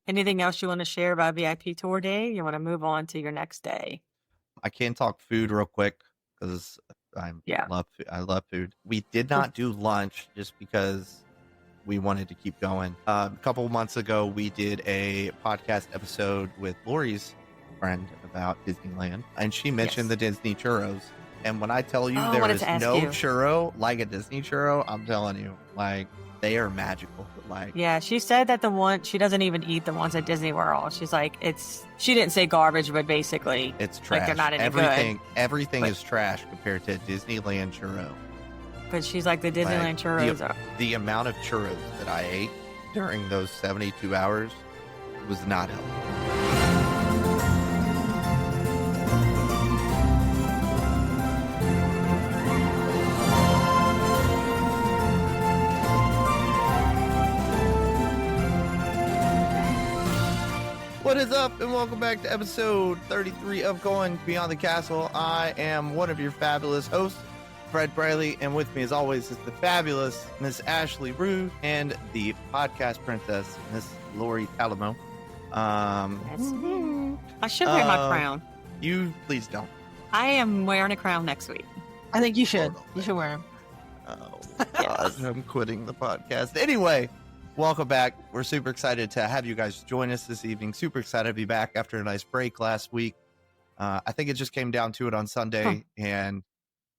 Anything else you want to share about VIP tour day? You want to move on to your next day? I can talk food real quick because Yeah. I love food. We did not do lunch just because we wanted to keep going. A couple months ago, we did a podcast episode with Lori's friend about Disneyland, and she mentioned the Disney churros. And when I tell you there is no churro like a Disney churro, I'm telling you, like, they are magical. Like, yeah, she said that she doesn't even eat the ones at Disney World. She's like, she didn't say garbage, but basically it's trash. Like they're not any good. Everything is trash compared to Disneyland churro. But she's like, the Disneyland churros are. The amount of churros that I ate during those 72 hours was not healthy. What is up, and welcome back to episode 33 of Going Beyond the Castle. I am one of your fabulous hosts, Fred Briley, and with me, as always, is the fabulous Miss Ashley Rude and the podcast princess, Miss Lori Talamo. I should wear my crown. You please don't. I am wearing a crown next week. I think you should. You should wear them. Oh, God, I'm quitting the podcast. Anyway. Welcome back. We're super excited to have you guys join us this evening. Super excited to be back after a nice break last week. I think it just came down to it on Sunday, and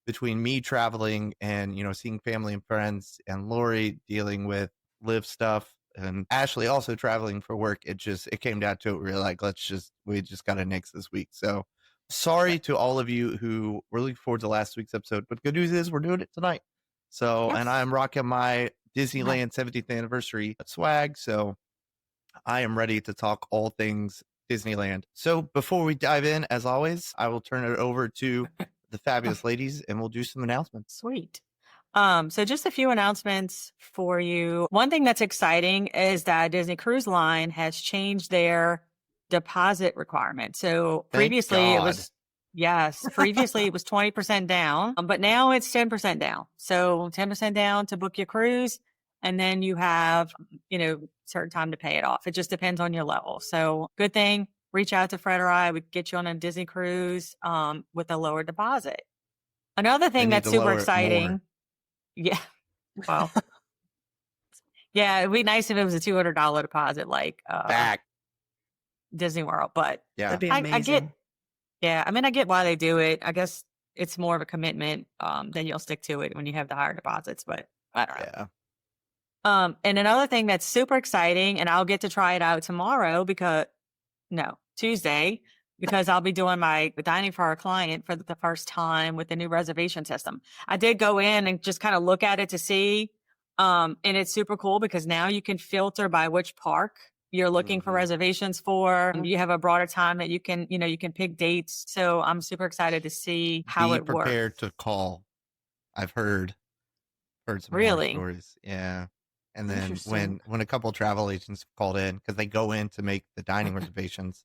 between me traveling and, seeing family and friends, and Lori dealing with live stuff, and Ashley also traveling for work, it came down to it. We were like, we just got to nix this week. So sorry to all of you who were looking forward to last week's episode, but good news is we're doing it tonight. So, and I'm rocking my Disneyland 70th anniversary swag, so I am ready to talk all things Disneyland. So before we dive in, as always, I will turn it over to the fabulous ladies, and we'll do some announcements. Sweet. So just a few announcements for you. One thing that's exciting is that Disney Cruise Line has changed their deposit requirement. So previously it was 20% down, but now it's 10% down. So 10% down to book your cruise, and then you have, certain time to pay it off. It just depends on your level. So good thing, reach out to Fred or I. We get you on a Disney cruise with a lower deposit. Another thing that's super exciting. Yeah. Well, yeah, it'd be nice if it was a $200 deposit like back Disney World, but that'd be amazing. I get why they do it. I guess it's more of a commitment. Then you'll stick to it when you have the higher deposits, but I don't know. Yeah. And another thing that's super exciting, and I'll get to try it out Tuesday, because I'll be doing my dining for our client for the first time with the new reservation system. I did go in and just kind of look at it to see, and it's super cool because now you can filter by which park you're looking for reservations for. You have a broader time that you can pick dates. So I'm super excited to see how it works. Be prepared to call. I've heard some really stories. Yeah. And then when a couple of travel agents called in, because they go in to make the dining reservations,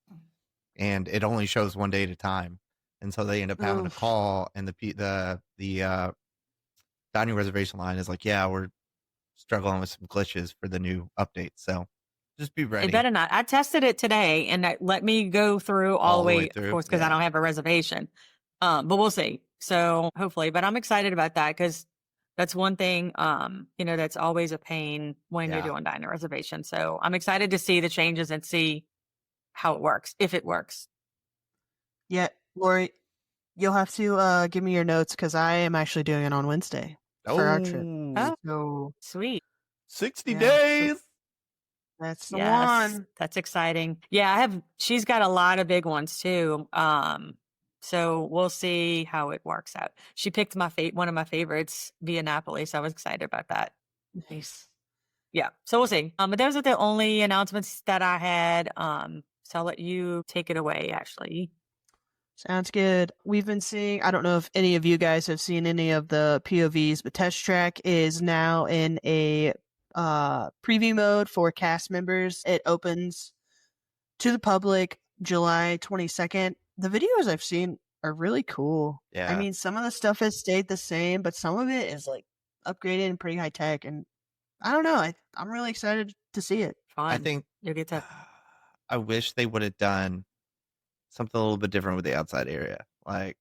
and it only shows one day at a time, and so they end up having to call, and the dining reservation line is like, yeah, we're struggling with some glitches for the new update, so just be ready. It better not. I tested it today, and let me go through all the way through, of course, because I don't have a reservation, but we'll see. So hopefully, but I'm excited about that because that's one thing, that's always a pain when you're doing dining reservation. So I'm excited to see the changes and see how it works, if it works. Yeah, Lori, you'll have to give me your notes because I am actually doing it on Wednesday for our trip. Oh, so sweet. 60 days. That's the one. That's exciting. Yeah, she's got a lot of big ones too. So we'll see how it works out. She picked one of my favorites via Napoli, so I was excited about that. Nice. Yeah, so we'll see. But those are the only announcements that I had. So I'll let you take it away, Ashley. Sounds good. We've been seeing, I don't know if any of you guys have seen any of the POVs, but Test Track is now in a preview mode for cast members. It opens to the public July 22nd. The videos I've seen are really cool. Yeah. I mean, some of the stuff has stayed the same, but some of it is like upgraded and pretty high tech. And I don't know. I'm really excited to see it. Fun. I think you'll get to. I wish they would have done something a little bit different with the outside area. Like,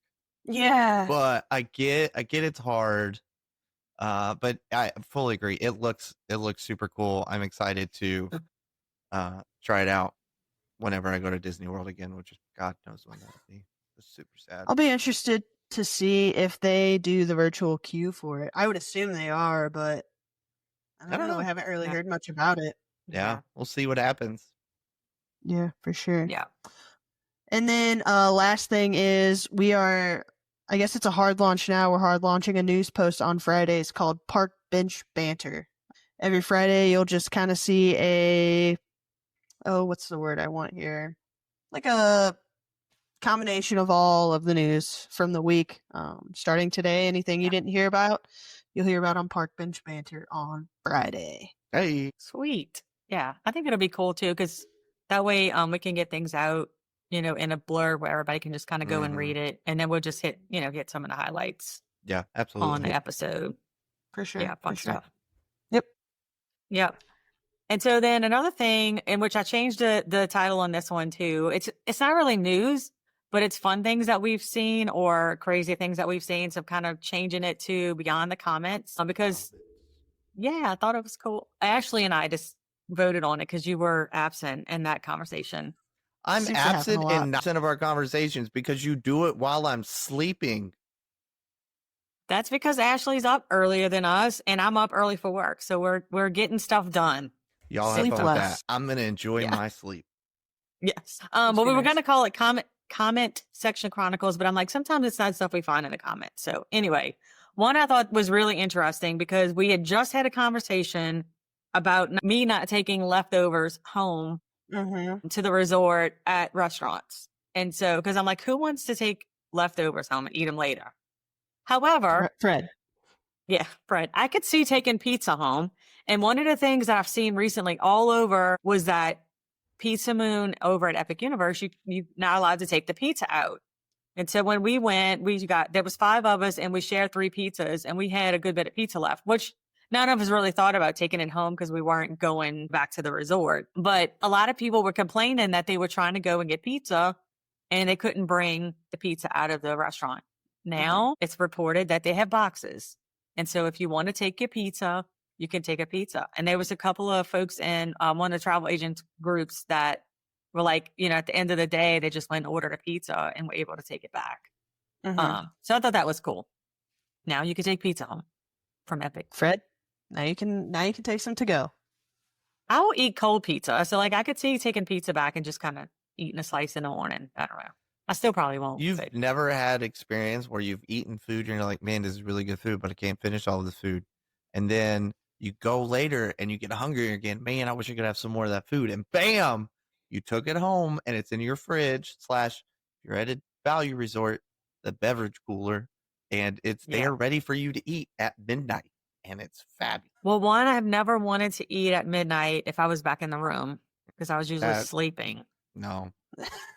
Yeah. but I get it's hard. But I fully agree. It looks super cool. I'm excited to try it out whenever I go to Disney World again, which is God knows when that'll be. It's super sad. I'll be interested to see if they do the virtual queue for it. I would assume they are, but I don't know. I haven't really heard much about it. Yeah, we'll see what happens. Yeah, for sure. Yeah. And then last thing is I guess it's a hard launch now. We're hard launching a news post on Fridays called Park Bench Banter. Every Friday, you'll just kind of see what's the word I want here? Like a combination of all of the news from the week. Starting today, anything you didn't hear about, you'll hear about on Park Bench Banter on Friday. Hey. Sweet. Yeah. I think it'll be cool too, because that way we can get things out, in a blur where everybody can just kind of go and read it. And then we'll just hit some of the highlights. Yeah, absolutely. On the episode. For sure. Yeah, fun stuff. Yep. Yep. And so then another thing in which I changed the title on this one too, it's not really news, but it's fun things that we've seen or crazy things that we've seen. So I'm kind of changing it to beyond the comments because, I thought it was cool. Ashley and I just voted on it because you were absent in that conversation. I'm absent in 9% of our conversations because you do it while I'm sleeping. That's because Ashley's up earlier than us, and I'm up early for work. So we're getting stuff done. Y'all have fun with that. I'm gonna enjoy my sleep. Yes. But we were gonna call it comment section chronicles, but I'm like, sometimes it's not stuff we find in the comments. So anyway, one I thought was really interesting because we had just had a conversation about me not taking leftovers home to the resort at restaurants. And so, because I'm like, who wants to take leftovers home and eat them later? However, Fred. Yeah, Fred. I could see taking pizza home. And one of the things that I've seen recently all over was that Pizza Moon over at Epic Universe, you're not allowed to take the pizza out. And so when we went, there was 5 of us and we shared 3 pizzas and we had a good bit of pizza left, which none of us really thought about taking it home because we weren't going back to the resort. But a lot of people were complaining that they were trying to go and get pizza and they couldn't bring the pizza out of the restaurant. Now it's reported that they have boxes. And so if you want to take your pizza, you can take a pizza. And there was a couple of folks in one of the travel agent groups that were like, at the end of the day, they just went and ordered a pizza and were able to take it back. So I thought that was cool. Now you can take pizza home from Epic. Fred, now you can take some to go. I will eat cold pizza. So I could see taking pizza back and just kind of eating a slice in the morning. I don't know. I still probably won't. You've never had experience where you've eaten food and you're like, man, this is really good food, but I can't finish all of this food. And then you go later and you get hungry again. Man, I wish I could have some more of that food. And bam, you took it home and it's in your fridge / if you're at a value resort, the beverage cooler, and it's there ready for you to eat at midnight. And it's fabulous. Well, one, I've never wanted to eat at midnight if I was back in the room because I was usually sleeping. No.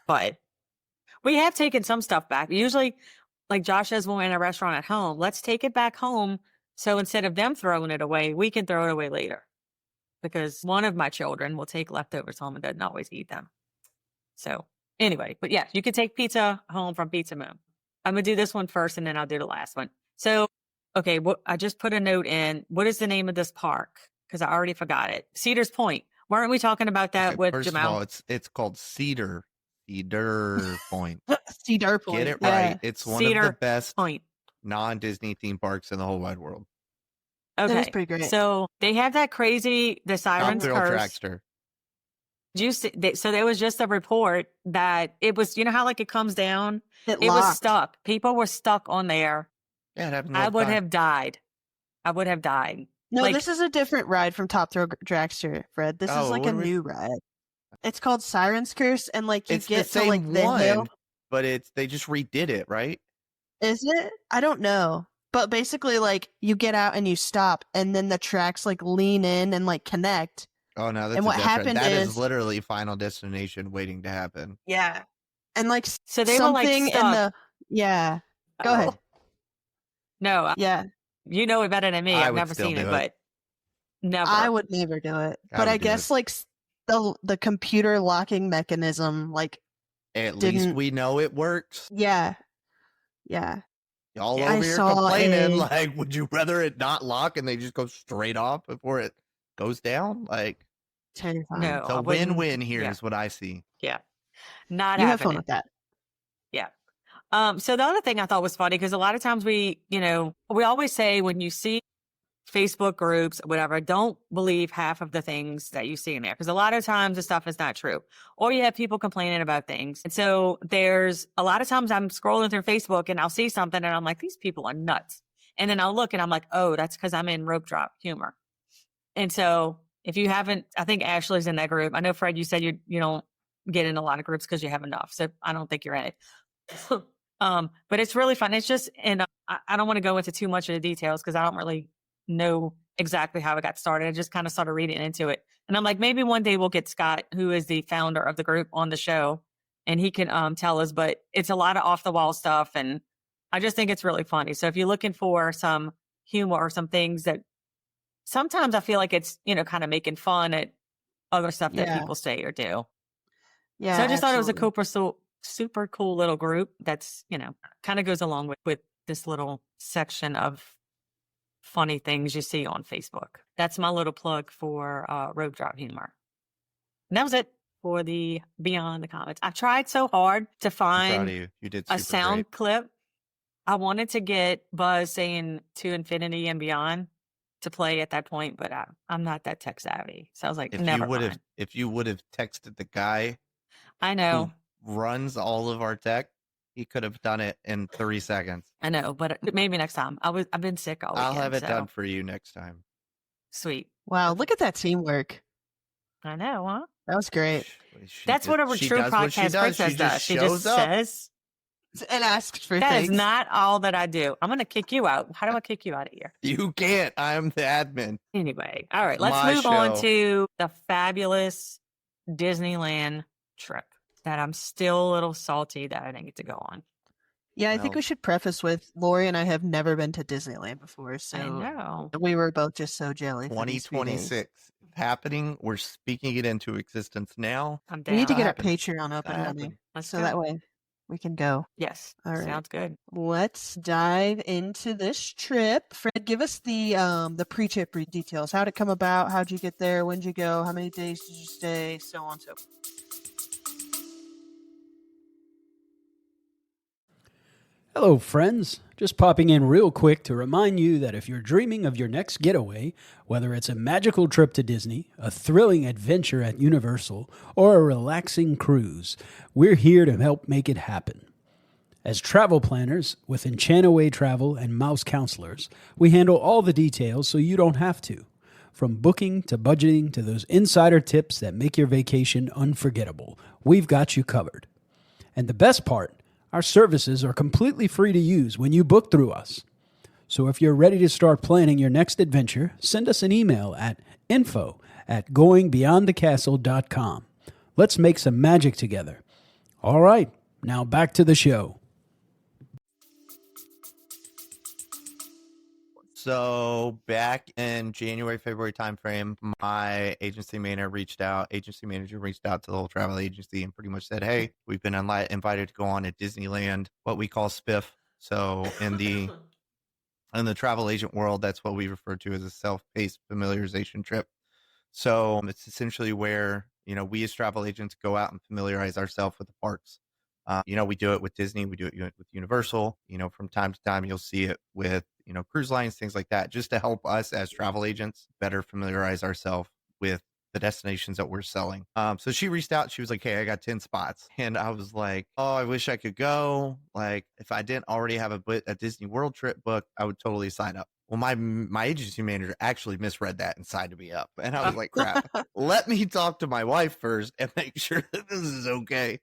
But we have taken some stuff back. Usually, like Josh says, when we're in a restaurant at home, let's take it back home. So instead of them throwing it away, we can throw it away later. Because one of my children will take leftovers home and doesn't always eat them. So anyway, but yeah, you can take pizza home from Pizza Moon. I'm going to do this one first and then I'll do the last one. So, okay, I just put a note in. What is the name of this park? Because I already forgot it. Cedars Point. Weren't we talking about that with first Jamal? Of all, it's called Cedar Point. Cedar Point. Get it right. It's one Cedar of the best Point. non-Disney theme parks in the whole wide world. Okay. That is pretty great. So they have that crazy, the Siren's Thrill Curse. Trackster. So there was just a report that it was, how it comes down? It was stuck. People were stuck on there. Yeah, it happened. I would have died. No, this is a different ride from Top Thrill Dragster, Fred. This is a new ride. It's called Siren's Curse, and you it's get the same to the one, hill. But they just redid it, right? Is it? I don't know. But basically, you get out and you stop, and then the tracks lean in and connect. Oh no, that's and what happened that is literally Final Destination waiting to happen. Yeah, and so they something were in the Go ahead. No, yeah, you know it better than me. I've never seen it, but never. I would never do it. But I guess the computer locking mechanism, like, At least didn't. we know it works. Yeah. Y'all Yeah. over here complaining, like, would you rather it not lock and they just go straight off before it goes down? Like, Terrifying. No, it's I a wouldn't. win-win here Yeah. is what I see. Yeah. Not You have fun happening. with that. Yeah. So the other thing I thought was funny, because a lot of times we always say when you see Facebook groups, whatever, don't believe half of the things that you see in there, because a lot of times the stuff is not true, or you have people complaining about things. And so there's a lot of times I'm scrolling through Facebook and I'll see something and I'm like, these people are nuts. And then I'll look and I'm like, oh, that's because I'm in rope drop humor. And so if you haven't, I think Ashley's in that group. I know, Fred, you said you don't get in a lot of groups because you have enough. So I don't think you're in it. But it's really fun. It's just, and I don't want to go into too much of the details because I don't really know exactly how it got started. I just kind of started reading into it. And I'm like, maybe one day we'll get Scott, who is the founder of the group, on the show and he can tell us, but it's a lot of off the wall stuff. And I just think it's really funny. So if you're looking for some humor or some things that sometimes I feel like it's, kind of making fun at other stuff that people say or do. Yeah. So I just thought it was a absolutely. super cool little group that's, kind of goes along with this little section of funny things you see on Facebook. That's my little plug for Road Drop Humor. And that was it for the Beyond the Comments. I tried so hard to I'm proud find of you. You did a super sound great. clip. I wanted to get Buzz saying to infinity and beyond to play at that point, but I'm not that tech savvy. So I was like, never mind. If you would have texted the guy I know. who runs all of our tech, he could have done it in 3 seconds. I know, but maybe next time. I've been sick all weekend. I'll have it done for you next time. Sweet. Wow, look at that teamwork. I know, huh? That was great. That's what a true podcast princess does. She just says and asks for that things. is not all that I do. I'm going to kick you out. How do I kick you out of here? You can't. I'm the admin. Anyway, all right, It's let's my move on show. to the fabulous Disneyland trip that I'm still a little salty that I didn't get to go on. Yeah, I think we should preface with Lori and I have never been to Disneyland before, so I know. we were both just so jelly. 2026 happening. We're speaking it into existence now. I'm down. We need to get our Patreon up and Happen. running, Let's so go. that way we can go. Yes. All right. Sounds good. Let's dive into this trip. Fred, give us the pre-trip details. How'd it come about? How'd you get there? When'd you go? How many days did you stay? So on and so forth. Hello, friends. Just popping in real quick to remind you that if you're dreaming of your next getaway, whether it's a magical trip to Disney, a thrilling adventure at Universal, or a relaxing cruise, we're here to help make it happen. As travel planners with Enchantaway Travel and Mouse Counselors, we handle all the details so you don't have to. From booking to budgeting to those insider tips that make your vacation unforgettable, we've got you covered. And the best part, our services are completely free to use when you book through us. So if you're ready to start planning your next adventure, send us an email at info@goingbeyondthecastle.com. Let's make some magic together. All right, now back to the show. So back in January, February timeframe, my agency manager reached out to the whole travel agency and pretty much said, hey, we've been invited to go on a Disneyland, what we call spiff. So in the travel agent world, that's what we refer to as a self-paced familiarization trip. So it's essentially where, we as travel agents go out and familiarize ourselves with the parks. We do it with Disney, we do it with Universal, from time to time, you'll see it with, cruise lines, things like that, just to help us as travel agents better familiarize ourselves with the destinations that we're selling. So she reached out, she was like, hey, I got 10 spots. And I was like, oh, I wish I could go. Like, if I didn't already have a Disney World trip booked, I would totally sign up. Well, my agency manager actually misread that and signed me up. And I was like, crap, let me talk to my wife first and make sure that this is okay.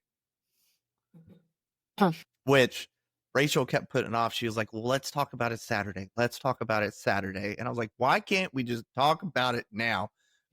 Which Rachel kept putting off. She was like, well, let's talk about it Saturday. And I was like, why can't we just talk about it now?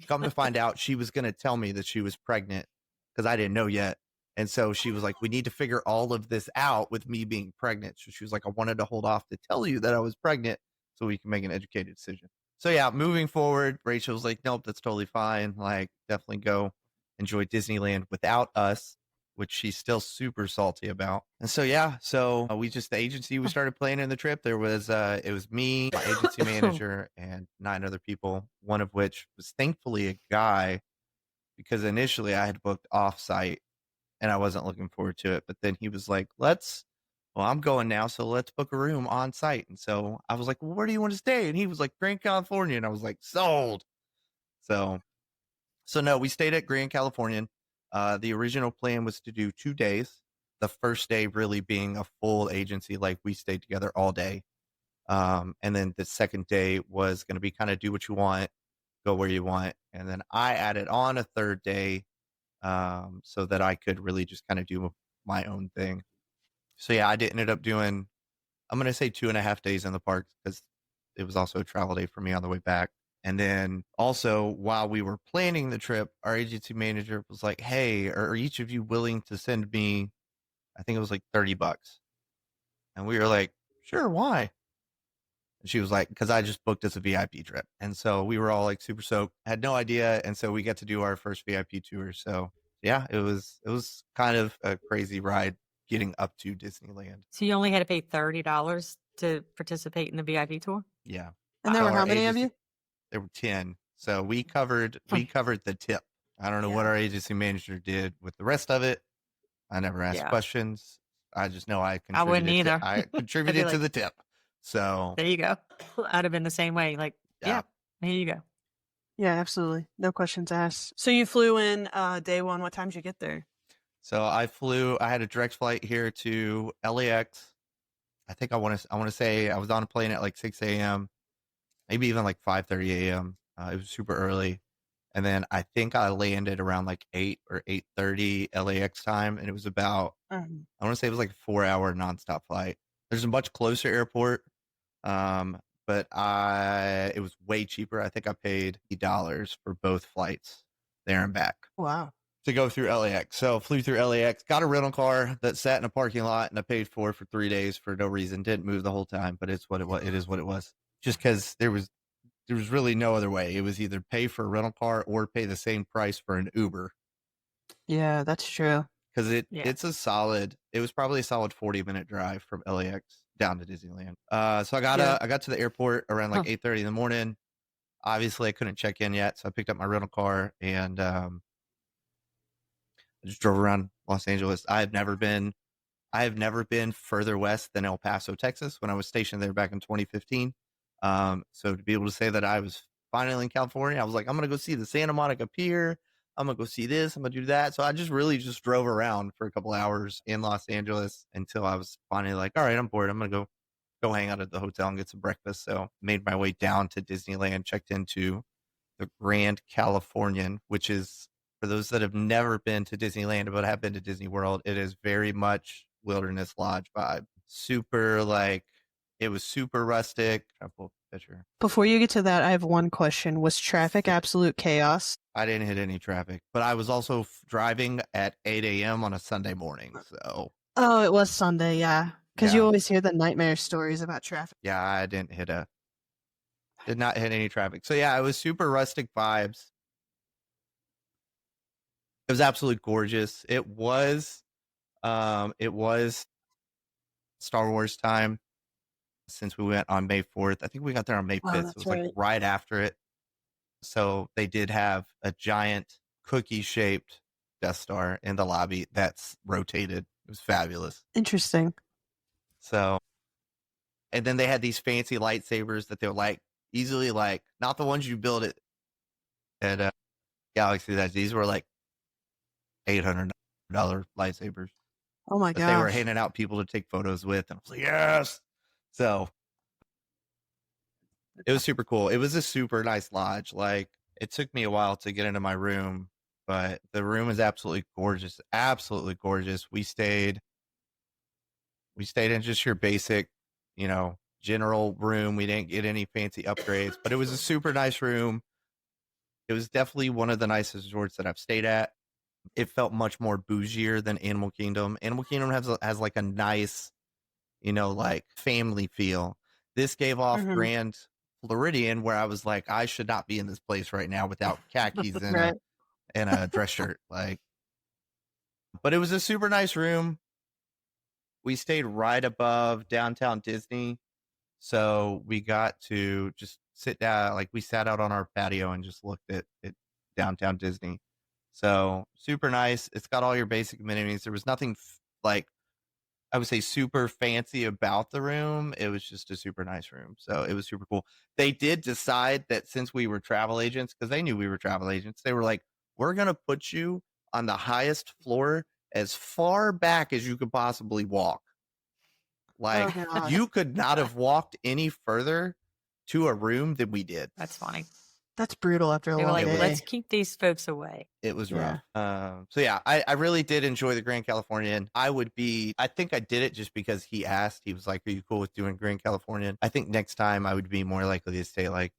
Come to find out, she was going to tell me that she was pregnant because I didn't know yet. And so she was like, we need to figure all of this out with me being pregnant. So she was like, I wanted to hold off to tell you that I was pregnant so we can make an educated decision. So yeah, moving forward, Rachel was like, nope, that's totally fine. Like, definitely go. enjoy Disneyland without us, which she's still super salty about. And so, yeah, so the agency, we started planning the trip. There was, it was me, my agency manager, and 9 other people, one of which was thankfully a guy, because initially I had booked off-site and I wasn't looking forward to it. But then he was like, well, I'm going now, so let's book a room on site. And so I was like, well, where do you want to stay? And he was like, Grand California. And I was like, sold. So no, we stayed at Grand Californian. The original plan was to do 2 days. The first day really being a full agency, like we stayed together all day. And then the second day was going to be kind of do what you want, go where you want. And then I added on a third day so that I could really just kind of do my own thing. So yeah, I ended up doing, I'm going to say 2.5 days in the parks, because it was also a travel day for me on the way back. And then also, while we were planning the trip, our agency manager was like, hey, are each of you willing to send me, I think it was like $30. And we were like, sure, why? And she was like, because I just booked us a VIP trip. And so we were all like super soaked, had no idea. And so we got to do our first VIP tour. So yeah, it was kind of a crazy ride getting up to Disneyland. So you only had to pay $30 to participate in the VIP tour? Yeah. And there were Our how many of agency- you? There were 10. So we covered the tip. I don't know what our agency manager did with the rest of it. I never asked questions. I just know I contributed. I wouldn't either. I contributed like, to the tip. So there you go. I'd have been the same way. Like, yeah, here you go. Yeah, absolutely. No questions asked. So you flew in day one. What time did you get there? So I had a direct flight here to LAX. I think I want to say I was on a plane at like 6 a.m., maybe even like 5:30 a.m. It was super early. And then I think I landed around like 8 or 8:30 LAX time. And it was about, I want to say it was like a 4-hour nonstop flight. There's a much closer airport. But it was way cheaper. I think I paid $80 for both flights there and back. Wow. To go through LAX. So flew through LAX, got a rental car that sat in a parking lot, and I paid for 3 days for no reason. Didn't move the whole time, but it's what it was. It is what it was. Just because there was really no other way. It was either pay for a rental car or pay the same price for an Uber. Yeah, that's true. Because it was probably a solid 40-minute drive from LAX down to Disneyland. So I got to the airport around like 8:30 in the morning. Obviously I couldn't check in yet, so I picked up my rental car and I just drove around Los Angeles. I have never been further west than El Paso, Texas, when I was stationed there back in 2015. So to be able to say that I was finally in California, I was like, I'm going to go see the Santa Monica Pier. I'm going to go see this. I'm going to do that. So I just really just drove around for a couple hours in Los Angeles until I was finally like, all right, I'm bored. I'm going to go hang out at the hotel and get some breakfast. So made my way down to Disneyland, checked into the Grand Californian, which is, for those that have never been to Disneyland but have been to Disney World, it is very much Wilderness Lodge vibe. It was super rustic. I'll pull a picture. Before you get to that, I have one question. Was traffic absolute chaos? I didn't hit any traffic, but I was also driving at 8 a.m. on a Sunday morning. So. Oh, it was Sunday, yeah. Because you always hear the nightmare stories about traffic. Yeah, I did not hit any traffic. So yeah, it was super rustic vibes. It was absolutely gorgeous. It was Star Wars time since we went on May 4th. I think we got there on May 5th. It was like right after it. So they did have a giant cookie-shaped Death Star in the lobby that's rotated. It was fabulous. Interesting. So, and then they had these fancy lightsabers that they're like easily like, not the ones you build at Galaxy. That these were like $800 lightsabers. Oh my god! They were handing out people to take photos with, and I was like, yes. So it was super cool. It was a super nice lodge. Like, it took me a while to get into my room, but the room is absolutely gorgeous. Absolutely gorgeous. We stayed in just your basic, general room. We didn't get any fancy upgrades, but it was a super nice room. It was definitely one of the nicest resorts that I've stayed at. It felt much more bougier than Animal Kingdom. Animal Kingdom has like a nice, like family feel. This gave off Grand Floridian, where I was like, I should not be in this place right now without khakis and and a dress shirt. But it was a super nice room. We stayed right above downtown Disney. So we got to just sit down, we sat out on our patio and just looked at downtown Disney. So super nice. It's got all your basic amenities. There was nothing I would say super fancy about the room. It was just a super nice room. So it was super cool. They did decide that since we were travel agents, because they knew we were travel agents, they were like, we're going to put you on the highest floor as far back as you could possibly walk. God. You could not have walked any further to a room than we did. That's funny. That's brutal after a They were long like, day. let's keep these folks away. It was Yeah. rough. So yeah, I really did enjoy the Grand Californian. I think I did it just because he asked. He was like, are you cool with doing Grand Californian? I think next time I would be more likely to stay like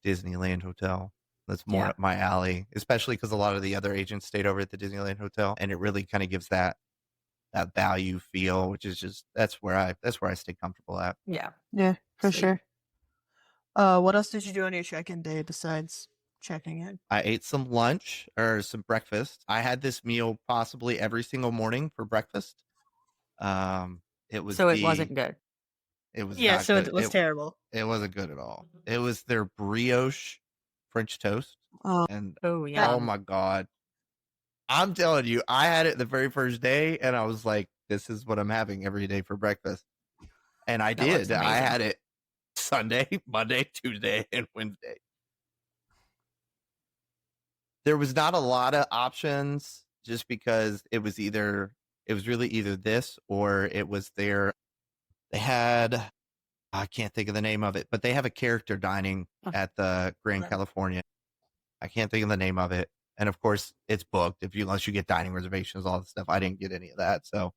Disneyland Hotel. That's more up my alley, especially because a lot of the other agents stayed over at the Disneyland Hotel, and it really kind of gives that value feel, which is just that's where I stay comfortable at. Yeah. Yeah, for Sweet. sure. What else did you do on your check-in day besides checking in? I ate some lunch or some breakfast. I had this meal possibly every single morning for breakfast. It was So it wasn't good. It was Yeah, not so good. it was terrible. It wasn't good at all. It was their brioche French toast, Oh, and Oh, yeah. oh my god, I'm telling you, I had it the very first day, and I was like, "This is what I'm having every day for breakfast," and I That looks did. I amazing. had it Sunday, Monday, Tuesday, and Wednesday. There was not a lot of options, just because it was really either this or it was they had, I can't think of the name of it, but they have a character dining at the Grand Right. Californian. I can't think of the name of it. And of course it's booked unless you get dining reservations, all this stuff. I didn't get any of that. So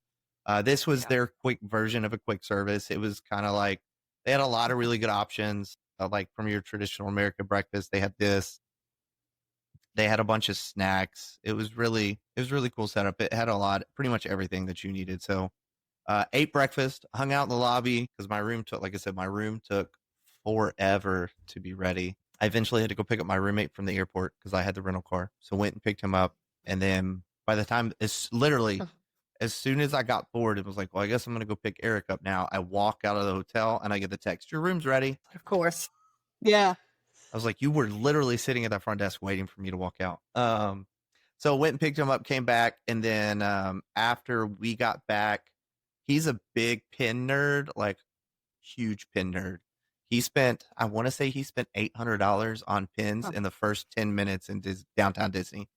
this was their quick version of a quick service. It was kind of like they had a lot of really good options, like from your traditional American breakfast. They had this. They had a bunch of snacks. It was really cool setup. It had pretty much everything that you needed. So ate breakfast, hung out in the lobby because my room took forever to be ready. I eventually had to go pick up my roommate from the airport because I had the rental car. So went and picked him up. And then by the time as soon as I got bored, it was like, well, I guess I'm going to go pick Eric up now. I walk out of the hotel and I get the text, your room's ready. Of course. yeah. I was like, you were literally sitting at that front desk waiting for me to walk out. So went and picked him up, came back. And then after we got back, he's a big pin nerd, like huge pin nerd. I want to say he spent $800 on pins in the first 10 minutes in downtown Disney.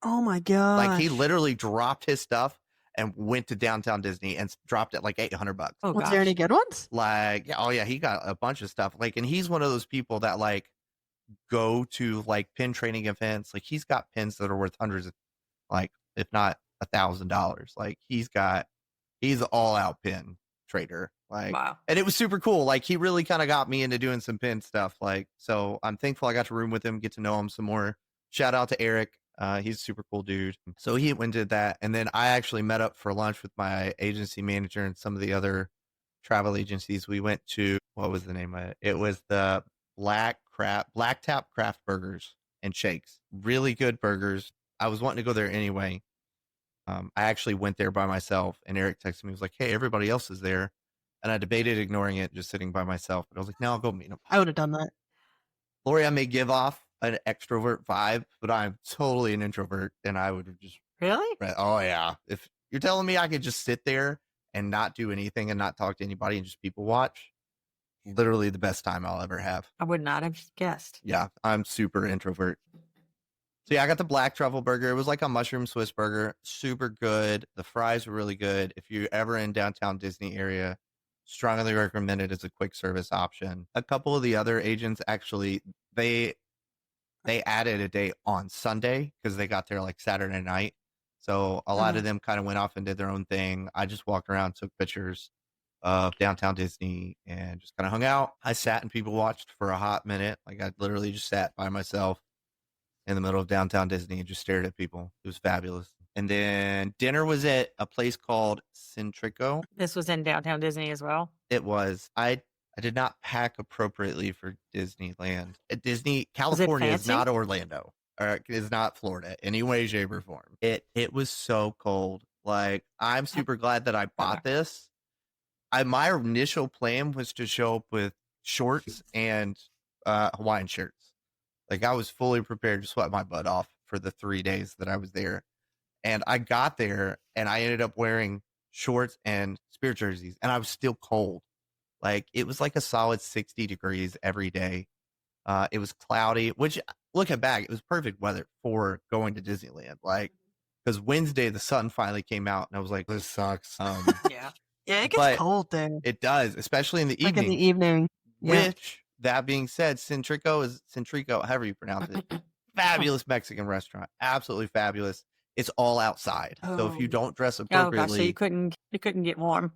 Oh my god. Like he literally dropped his stuff and went to downtown Disney and dropped it like $800. Oh, Was gosh. there any good ones? Like, oh yeah, he got a bunch of stuff. Like, and he's one of those people that like go to like pin training events. Like he's got pins that are worth hundreds of, like, if not $1,000. Like he's all out pin trader. Like, Wow. and it was super cool. Like he really kind of got me into doing some pin stuff. Like, so I'm thankful I got to room with him, get to know him some more. Shout out to Eric. He's a super cool dude. So he went and did that. And then I actually met up for lunch with my agency manager and some of the other travel agencies. We went to, what was the name of it? It was the Black Tap Craft Burgers and Shakes. Really good burgers. I was wanting to go there anyway. I actually went there by myself, and Eric texted me. He was like, hey, everybody else is there. And I debated ignoring it, just sitting by myself. But I was like, no, I'll go meet him. I would have done that. Lori, I may give off an extrovert vibe, but I'm totally an introvert, and I would have just, Really? oh yeah. If you're telling me I could just sit there and not do anything and not talk to anybody and just people watch, literally the best time I'll ever have. I would not have guessed. Yeah, I'm super introvert. So yeah, I got the black truffle burger. It was like a mushroom Swiss burger. Super good. The fries were really good. If you're ever in downtown Disney area, strongly recommend it as a quick service option. A couple of the other agents actually, they added a day on Sunday because they got there like Saturday night. So a lot of them kind of went off and did their own thing. I just walked around, took pictures of downtown Disney and just kind of hung out. I sat and people watched for a hot minute. Like I literally just sat by myself in the middle of downtown Disney and just stared at people. It was fabulous. And then dinner was at a place called Centrico. This was in downtown Disney as well. It was. I did not pack appropriately for Disneyland. At Disney, Was it California is fancy? not Orlando. is not Florida any way, shape, or form. It was so cold. Like, I'm super glad that I bought this. My initial plan was to show up with shorts and Hawaiian shirts. Like, I was fully prepared to sweat my butt off for the 3 days that I was there. And I got there and I ended up wearing shorts and spirit jerseys, and I was still cold. Like, it was like a solid 60 degrees every day. It was cloudy, which, looking back, it was perfect weather for going to Disneyland. Like, because Wednesday the sun finally came out, and I was like, "This sucks." Yeah. Yeah, it But gets cold there. it does, especially in the Like in evening. the evening. Yeah. Which, that being said, Centrico, however you pronounce it, fabulous Mexican restaurant, absolutely fabulous. It's all outside, so if you don't dress Oh gosh, so appropriately, you couldn't get warm.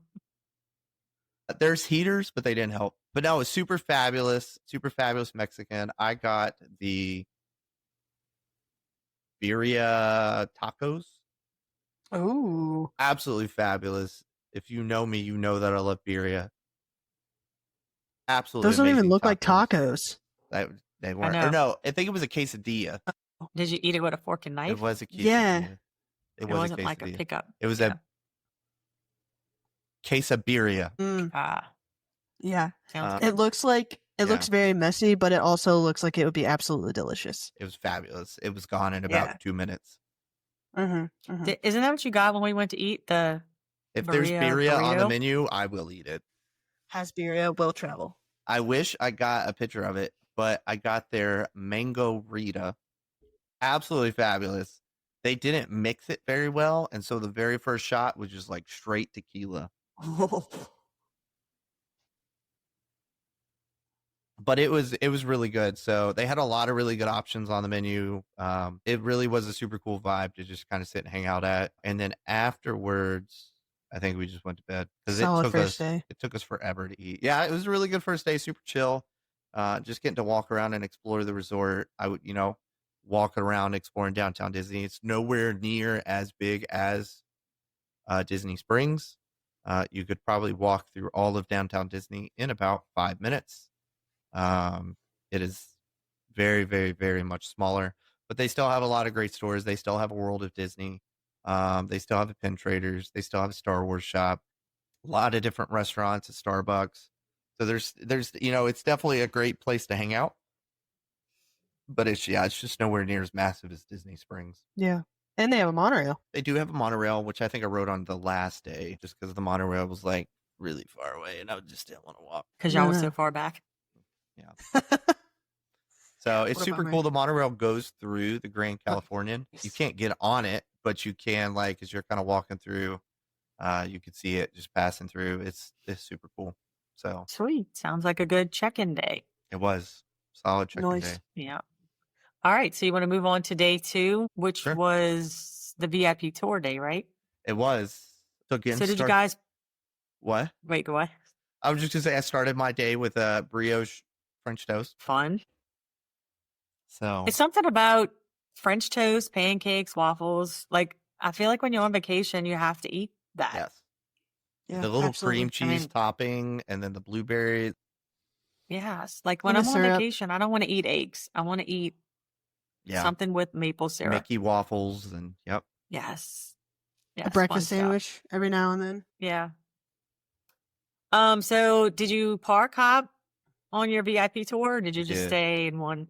there's heaters, but they didn't help. But no, it's super fabulous Mexican. I got the birria tacos. Ooh. Absolutely fabulous. If you know me, you know that I love birria. Absolutely. Those don't even amazing look like tacos. They weren't. know. Or no, I think it was a quesadilla. Did you eat it with a fork and knife? It was a quesadilla. Yeah. It It was wasn't a quesadilla. like a pickup. It was Yeah. a quesabirria. Ah, Yeah. sounds It looks like Yeah. looks very messy, but it also looks like it would be absolutely delicious. It was fabulous. It was gone in about Yeah. 2 minutes. Mm-hmm. Isn't that what you got when we went to eat the If there's birria birria on the burrito? menu, I will eat it. Hasbiria will travel. I wish I got a picture of it, but I got their mango Rita. Absolutely fabulous. They didn't mix it very well, and so the very first shot was just like straight tequila. But it was really good. So they had a lot of really good options on the menu. It really was a super cool vibe to just kind of sit and hang out at. And then afterwards, I think we just went to bed because Solid first day. it took us forever to eat. Yeah, it was a really good first day, super chill. Just getting to walk around and explore the resort. I would, walk around exploring downtown Disney. It's nowhere near as big as Disney Springs. You could probably walk through all of downtown Disney in about 5 minutes. It is very, very, very much smaller, but they still have a lot of great stores. They still have a World of Disney. They still have a Pin Traders. They still have a Star Wars shop. A lot of different restaurants, a Starbucks. So there's it's definitely a great place to hang out. But it's just nowhere near as massive as Disney Springs. Yeah. And they have a monorail. They do have a monorail, which I think I rode on the last day, just because the monorail was like really far away, and I just didn't want to walk. Because y'all was Yeah. so far back. Yeah. So it's What a super bummer. cool. The monorail goes through the Grand Californian. You Nice. can't get on it, but you can, like, as you're kind of walking through, you could see it just passing through. It's super cool. So Sweet. Sounds like a good check-in day. it was solid check-in Nice. day. Yeah. All right. So you want to move on to day 2, which Sure. was the VIP tour day, right? It was. So again, So did you guys what? wait, go ahead. I was just gonna say I started my day with a brioche French toast. Fun. So It's something about French toast, pancakes, waffles. Like, I feel like when you're on vacation, you have to eat that. yes, Yeah, the little absolutely. cream cheese topping, and then the blueberries. Yes. Like when And I'm the on syrup. vacation, I don't want to eat eggs. I want to eat Yeah, something with maple syrup. Mickey waffles, and yep. Yes. A Yes. breakfast fun stuff. sandwich every now and then. Yeah. So did you park hop on your VIP tour, or did you just Did. stay in one?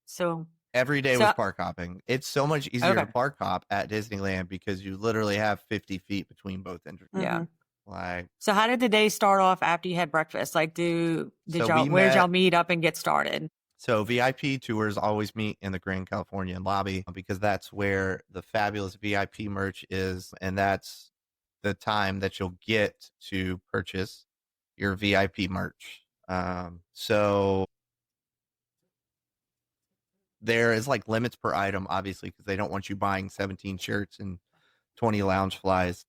So Every day So- was park hopping. It's so much easier to Okay. park hop at Disneyland because you literally have 50 feet between both entrances. yeah. Mhm. Like, So how did the day start off after you had breakfast? Like, did So y'all we where did y'all met- meet up and get started? so VIP tours always meet in the Grand Californian lobby because that's where the fabulous VIP merch is, and that's the time that you'll get to purchase your VIP merch. So there is like limits per item, obviously, because they don't want you buying 17 shirts and 20 lounge flies.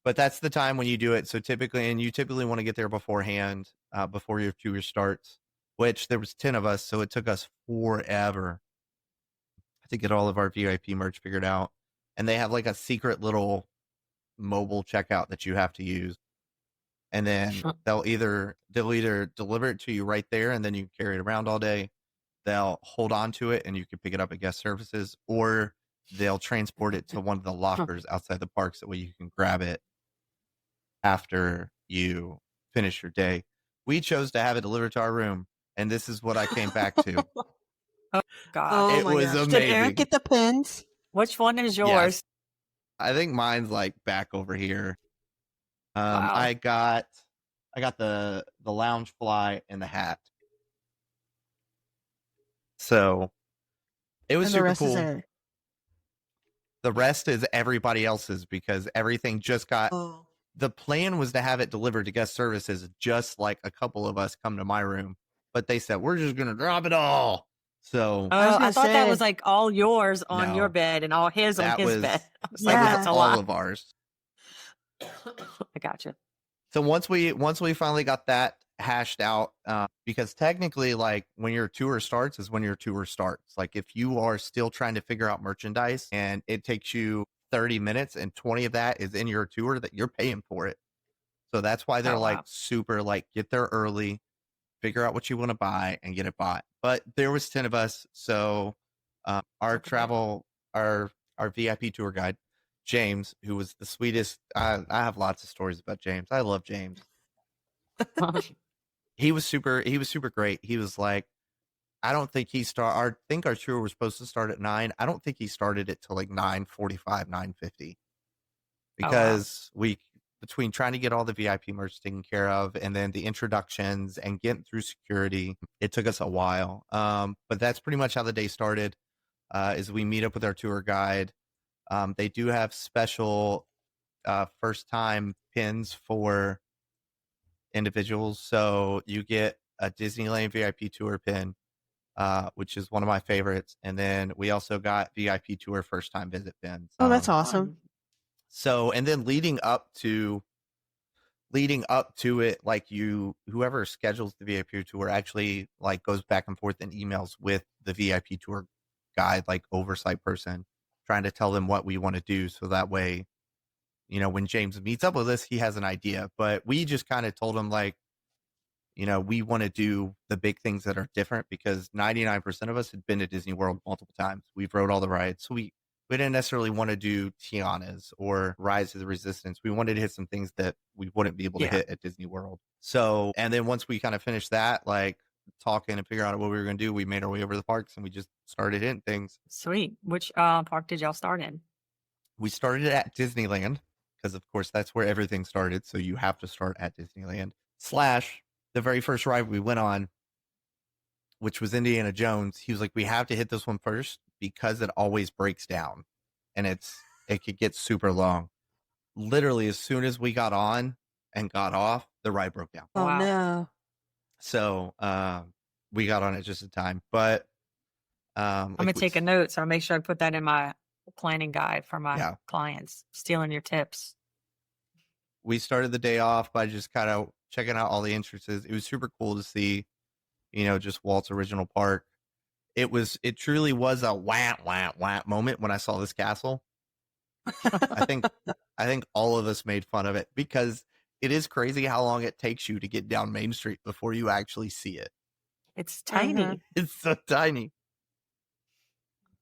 But that's the time when you do it. So you typically want to get there beforehand, before your tour starts, which there was 10 of us. So it took us forever to get all of our VIP merch figured out. And they have like a secret little mobile checkout that you have to use. And then they'll either deliver it to you right there, and then you carry it around all day, they'll hold on to it and you can pick it up at guest services, or they'll transport it to one of the lockers outside the park so that way you can grab it after you finish your day. We chose to have it delivered to our room, and this is what I came back to. God. Oh It my was gosh. Did Eric amazing. get the pins? Which one is yours? Yes. I think mine's like back over here. Wow. I got the lounge fly and the hat. So it was And the super rest is cool. Eric. The rest is everybody else's because everything just got. Oh. The plan was to have it delivered to guest services, just like a couple of us come to my room, but they said we're just gonna drop it all. So I was Oh, gonna I thought that say- was like all yours on No. your bed and all his on that his was bed. I was that like, Yeah. was that's a all lot. of ours. I gotcha. So once we finally got that hashed out, because technically, like when your tour starts is when your tour starts. Like if you are still trying to figure out merchandise and it takes you 30 minutes and 20 of that is in your tour, that you're paying for it. So that's why they're Oh, like wow. super like get there early, figure out what you want to buy and get it bought. But there was 10 of us, so our travel our VIP tour guide James, who was the sweetest. I have lots of stories about James. I love James. He was super great. He was like, I don't think I think our tour was supposed to start at 9. I don't think he started it till like 9:45, 9:50. Because we between trying to get all the VIP merch taken care of and then the introductions and getting through security, it took us a while. But that's pretty much how the day started. Is we meet up with our tour guide. They do have special first time pins for individuals. So you get a Disneyland VIP tour pin, which is one of my favorites. And then we also got VIP tour first time visit pins. Oh, that's awesome. So, and then leading up to it, like whoever schedules the VIP tour actually like goes back and forth in emails with the VIP tour guide, like oversight person, trying to tell them what we want to do. So that way, you know, when James meets up with us, he has an idea. But we just kind of told him like, you know, we want to do the big things that are different because 99% of us had been to Disney World multiple times. We've rode all the rides. So we didn't necessarily want to do Tiana's or Rise of the Resistance. We wanted to hit some things that we wouldn't be able to hit at Disney World. So, and then once we kind of finished that, like talking and figuring out what we were going to do, we made our way over to the parks and we just started hitting things. Sweet. Which park did y'all start in? We started at Disneyland because, of course, that's where everything started. So you have to start at Disneyland. / the very first ride we went on, which was Indiana Jones. He was like, we have to hit this one first because it always breaks down and it could get super long. Literally, as soon as we got on and got off, the ride broke down. Oh Wow. no. So we got on it just in time. But I'm going to take a note, so I'll make sure I put that in my planning guide for my clients. Stealing your tips. We started the day off by just kind of checking out all the entrances. It was super cool to see, you know, just Walt's original park. It truly was a wah, wah, wah moment when I saw this castle. I think all of us made fun of it because it is crazy how long it takes you to get down Main Street before you actually see it. It's tiny. It's so tiny.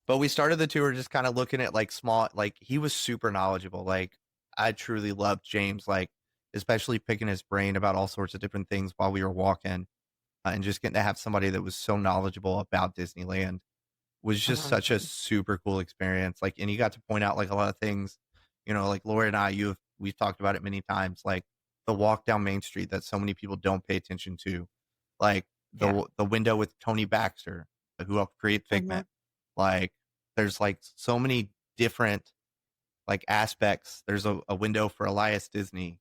But we started the tour just kind of looking at like small, like he was super knowledgeable. Like I truly loved James, like especially picking his brain about all sorts of different things while we were walking. And just getting to have somebody that was so knowledgeable about Disneyland was just such a super cool experience. Like, and you got to point out like a lot of things, you know, like Laura and I, we've talked about it many times, like the walk down Main Street that so many people don't pay attention to, like the window with Tony Baxter, who helped create Figment. Like there's like so many different like aspects. There's a window for Elias Disney.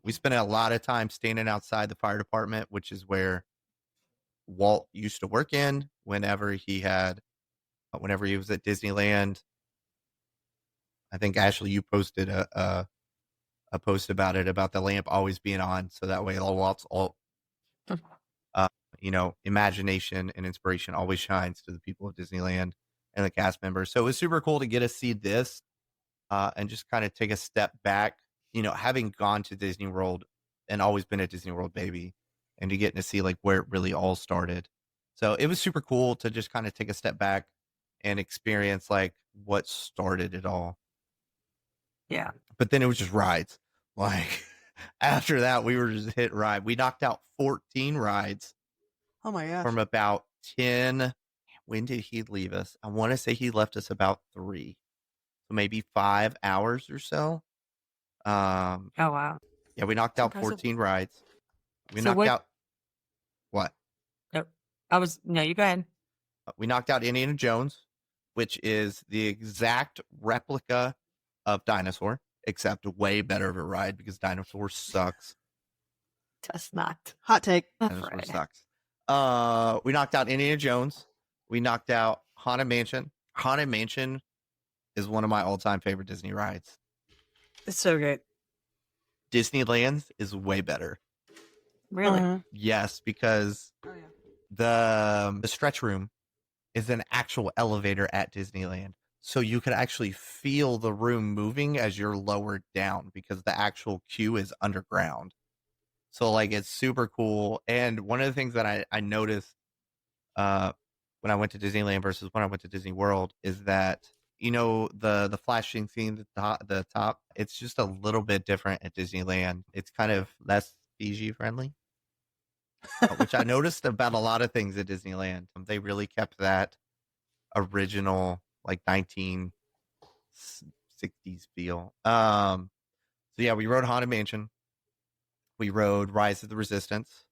We spent a lot of time standing outside the fire department, which is where Walt used to work in whenever he was at Disneyland. I think Ashley, you posted a post about it, about the lamp always being on. So that way Walt's you know, imagination and inspiration always shines to the people of Disneyland and the cast members. So it was super cool to get to see this and just kind of take a step back, you know, having gone to Disney World and always been a Disney World baby, and to get to see like where it really all started. So it was super cool to just kind of take a step back and experience like what started it all. Yeah. But then it was just rides. Like after that, we were just hit ride. We knocked out 14 rides Oh my gosh. from about 10. When did he leave us? I want to say he left us about 3. So maybe 5 hours or so. Oh, wow. Yeah, we knocked That's out impressive. 14 rides. We So knocked what- out what? No, you go ahead. We knocked out Indiana Jones, which is the exact replica of Dinosaur, except way better of a ride because Dinosaur sucks. Does not. Hot take. Dinosaur Right. sucks. We knocked out Indiana Jones. We knocked out Haunted Mansion. Haunted Mansion is one of my all-time favorite Disney rides. It's so good. Disneyland's is way better. Really? Mhm. Yes, because Oh, yeah. the stretch room is an actual elevator at Disneyland. So you could actually feel the room moving as you're lowered down because the actual queue is underground. So like it's super cool. And one of the things that I noticed when I went to Disneyland versus when I went to Disney World is that, you know, the flashing scene at the top, it's just a little bit different at Disneyland. It's kind of less PG friendly. Which I noticed about a lot of things at Disneyland. They really kept that original like 1960s feel. So yeah, we rode Haunted Mansion. We rode Rise of the Resistance.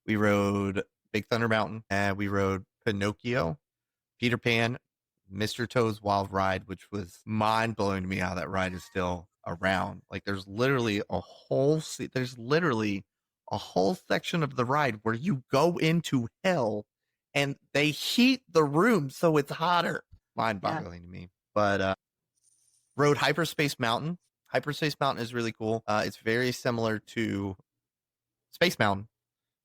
We rode Big Thunder Mountain, and we rode Pinocchio, Peter Pan, Mr. Toad's Wild Ride, which was mind blowing to me how that ride is still around. Like there's literally a whole section of the ride where you go into hell and they heat the room so it's hotter. Mind boggling to me. But rode Hyperspace Mountain. Hyperspace Mountain is really cool. It's very similar to Space Mountain,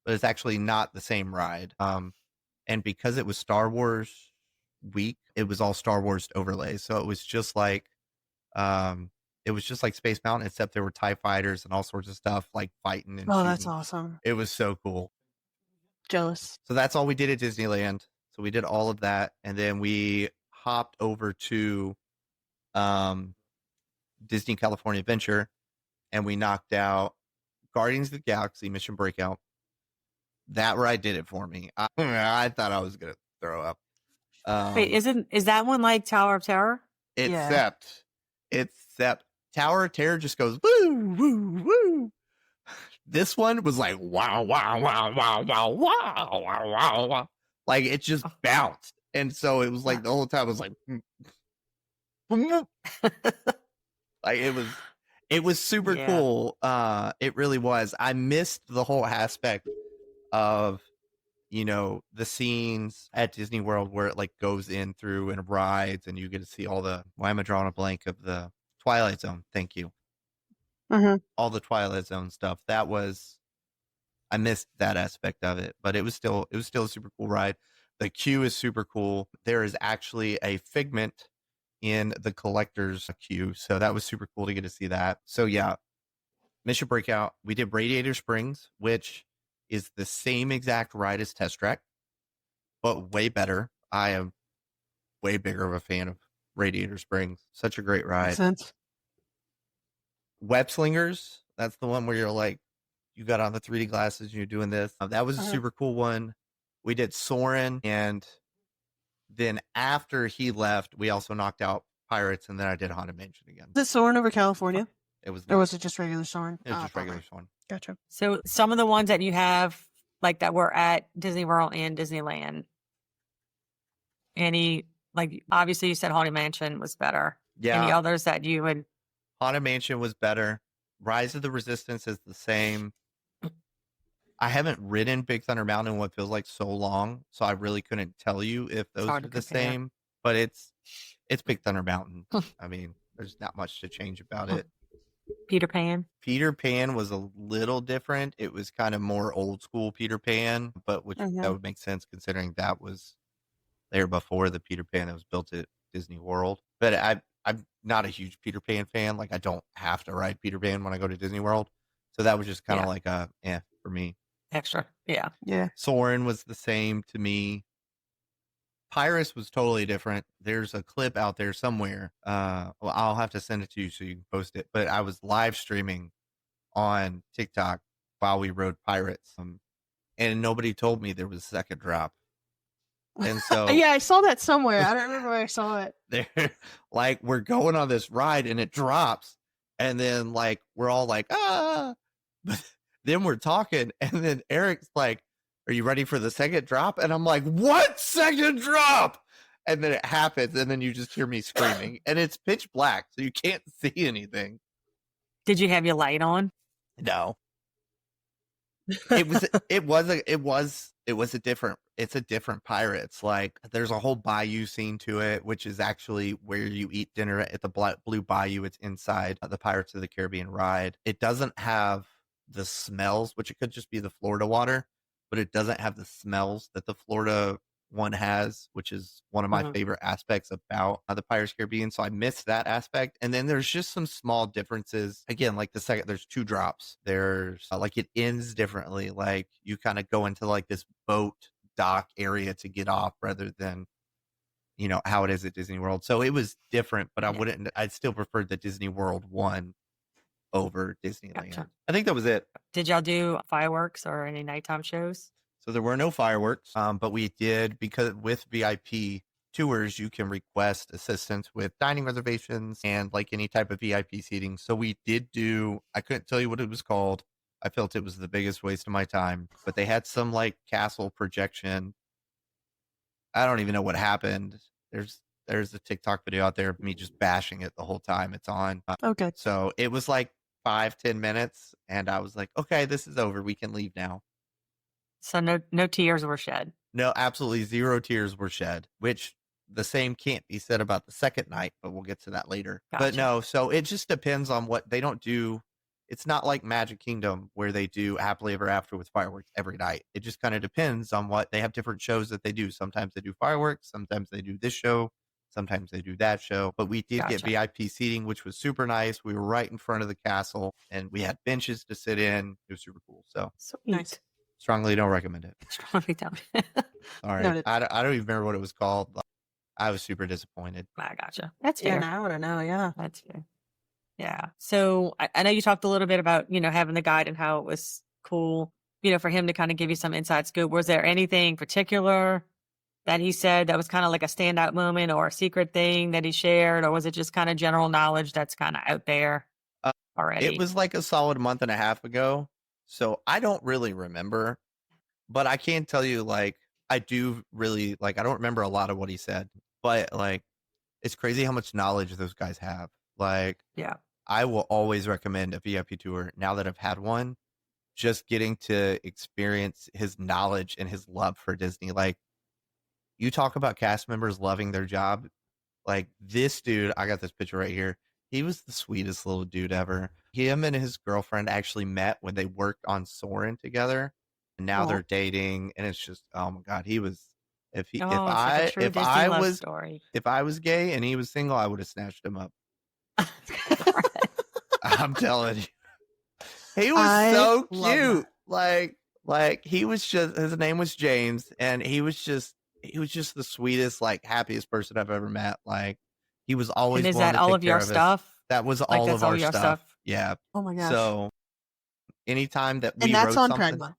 but it's actually not the same ride. And because it was Star Wars week, it was all Star Wars overlays. So it was just like Space Mountain, except there were TIE fighters and all sorts of stuff like fighting and Oh, shooting. that's awesome. It was so cool. Jealous. So that's all we did at Disneyland. So we did all of that, and then we hopped over to Disney California Adventure, and we knocked out Guardians of the Galaxy Mission Breakout. That ride did it for me. I thought I was gonna throw up. Wait, is that one like Tower of Terror? Except Tower of Terror just goes woo woo woo. This one was like wow wow wow wow wow wow wow wow wow. Like it just bounced, and so it was like the whole time it was like, like it was super cool. It really was. I missed the whole aspect of, you know, the scenes at Disney World where it like goes in through and rides, and you get to see all the. Why am I drawing a blank of the Twilight Zone? Thank you. Mm-hmm. All the Twilight Zone stuff. I missed that aspect of it, but it was still a super cool ride. The queue is super cool. There is actually a Figment in the collector's queue, so that was super cool to get to see that. So yeah, Mission Breakout. We did Radiator Springs, which is the same exact ride as Test Track, but way better. I am way bigger of a fan of Radiator Springs. Such a great ride. Makes sense. Web Slingers, that's the one where you're like, you got on the 3D glasses and you're doing this. That was a super cool one. We did Soarin', and then after he left, we also knocked out Pirates, and then I did Haunted Mansion again. Is it Soarin' over California? It was Or was it just regular Soarin'? It was just regular Soarin'. Gotcha. So some of the ones that you have, like that were at Disney World and Disneyland, any, like obviously you said Haunted Mansion was better. Yeah. Any others that you would? Haunted Mansion was better. Rise of the Resistance is the same. I haven't ridden Big Thunder Mountain in what feels like so long, so I really couldn't tell you if those are the same. But it's Big Thunder Mountain. I mean, there's not much to change about it. Peter Pan. Peter Pan was a little different. It was kind of more old school Peter Pan, but which that would make sense considering that was there before the Peter Pan that was built at Disney World. But I'm not a huge Peter Pan fan. Like I don't have to ride Peter Pan when I go to Disney World, so that was just kind of like a for me. Extra. Yeah. Yeah. Soarin' was the same to me. Pirates was totally different. There's a clip out there somewhere. Well, I'll have to send it to you so you can post it. But I was live streaming on TikTok while we rode Pirates, and nobody told me there was a second drop. And so Yeah, I saw that somewhere. I don't remember where I saw it. they're like, we're going on this ride and it drops, and then like we're all like, ah. But then we're talking, and then Eric's like, are you ready for the second drop? And I'm like, what second drop? And then it happens, and then you just hear me screaming, and it's pitch black, so you can't see anything. Did you have your light on? No. It's a different Pirates. Like, there's a whole bayou scene to it, which is actually where you eat dinner at the Blue Bayou. It's inside the Pirates of the Caribbean ride. It doesn't have the smells, which it could just be the Florida water, but it doesn't have the smells that the Florida one has, which is one of my favorite aspects about the Pirates of the Caribbean. So I missed that aspect. And then there's just some small differences. Again, like there's 2 drops. There's like it ends differently. Like you kind of go into like this boat dock area to get off rather than, you know, how it is at Disney World. So it was different, but I'd still prefer the Disney World one over Disneyland. Gotcha. I think that was it. Did y'all do fireworks or any nighttime shows? So there were no fireworks, but we did, because with VIP tours, you can request assistance with dining reservations and like any type of VIP seating. So we did do, I couldn't tell you what it was called. I felt it was the biggest waste of my time, but they had some like castle projection. I don't even know what happened. There's a TikTok video out there of me just bashing it the whole time it's on. Okay. So it was like 5-10 minutes, and I was like, okay, this is over. We can leave now. So no tears were shed. No, absolutely 0 tears were shed, which the same can't be said about the second night, but we'll get to that later. Gotcha. But no, so it just depends on what they don't do. It's not like Magic Kingdom where they do Happily Ever After with fireworks every night. It just kind of depends on what they have. Different shows that they do. Sometimes they do fireworks. Sometimes they do this show. Sometimes they do that show. But we did get VIP seating, which was super nice. We were right in front of the castle, and we had benches to sit in. It was super cool. So nice. Strongly don't recommend it. Strongly don't. All right. I don't even remember what it was called. I was super disappointed. I gotcha. That's fair. Yeah, now I don't know. Yeah. That's fair. Yeah. So I know you talked a little bit about, you know, having the guide and how it was cool, you know, for him to kind of give you some inside scoop. Was there anything particular that he said that was kind of like a standout moment or a secret thing that he shared? Or was it just kind of general knowledge that's kind of out there already? It was like a solid month and a half ago. So I don't really remember, but I can tell you, like, I do really, like, I don't remember a lot of what he said, but like, it's crazy how much knowledge those guys have. Like, yeah, I will always recommend a VIP tour now that I've had one, just getting to experience his knowledge and his love for Disney. Like, you talk about cast members loving their job. Like, this dude, I got this picture right here. He was the sweetest little dude ever. Him and his girlfriend actually met when they worked on Soarin' together, and now they're dating. And it's just, oh my God, he was. If I was gay and he was single, I would have snatched him up. I'm telling you, he was so cute. Like he was just, his name was James, and he was just the sweetest, like happiest person I've ever met. Like, he was always. And is that all of your stuff? That was all of our stuff. Yeah. Oh my gosh. So anytime that we and that's wrote on something, Pride Month.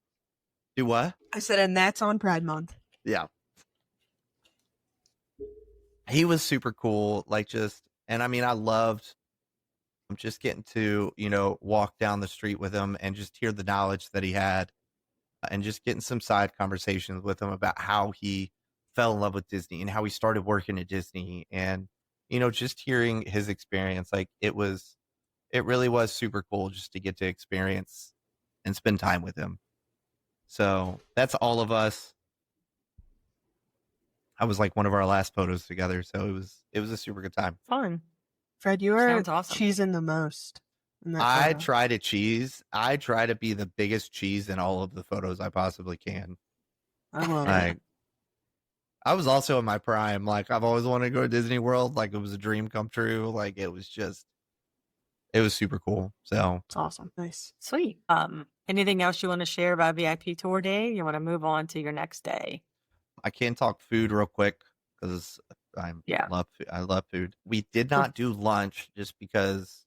Do what? I said, and that's on Pride Month. Yeah. He was super cool. Like, just, and I mean, I loved just getting to, you know, walk down the street with him and just hear the knowledge that he had, and just getting some side conversations with him about how he fell in love with Disney and how he started working at Disney, and, you know, just hearing his experience. Like, it really was super cool just to get to experience and spend time with him. So that's all of us. I was like one of our last photos together, so it was a super good time. Fun. Fred, you are awesome. cheesing the most. I try to cheese. I try to be the biggest cheese in all of the photos I possibly can. I love it. I was also in my prime. Like, I've always wanted to go to Disney World. Like, it was a dream come true. Like, it was super cool. So it's awesome. Nice. Sweet. Anything else you want to share about VIP tour day? You want to move on to your next day? I can talk food real quick because Yeah. I love food. We did not do lunch just because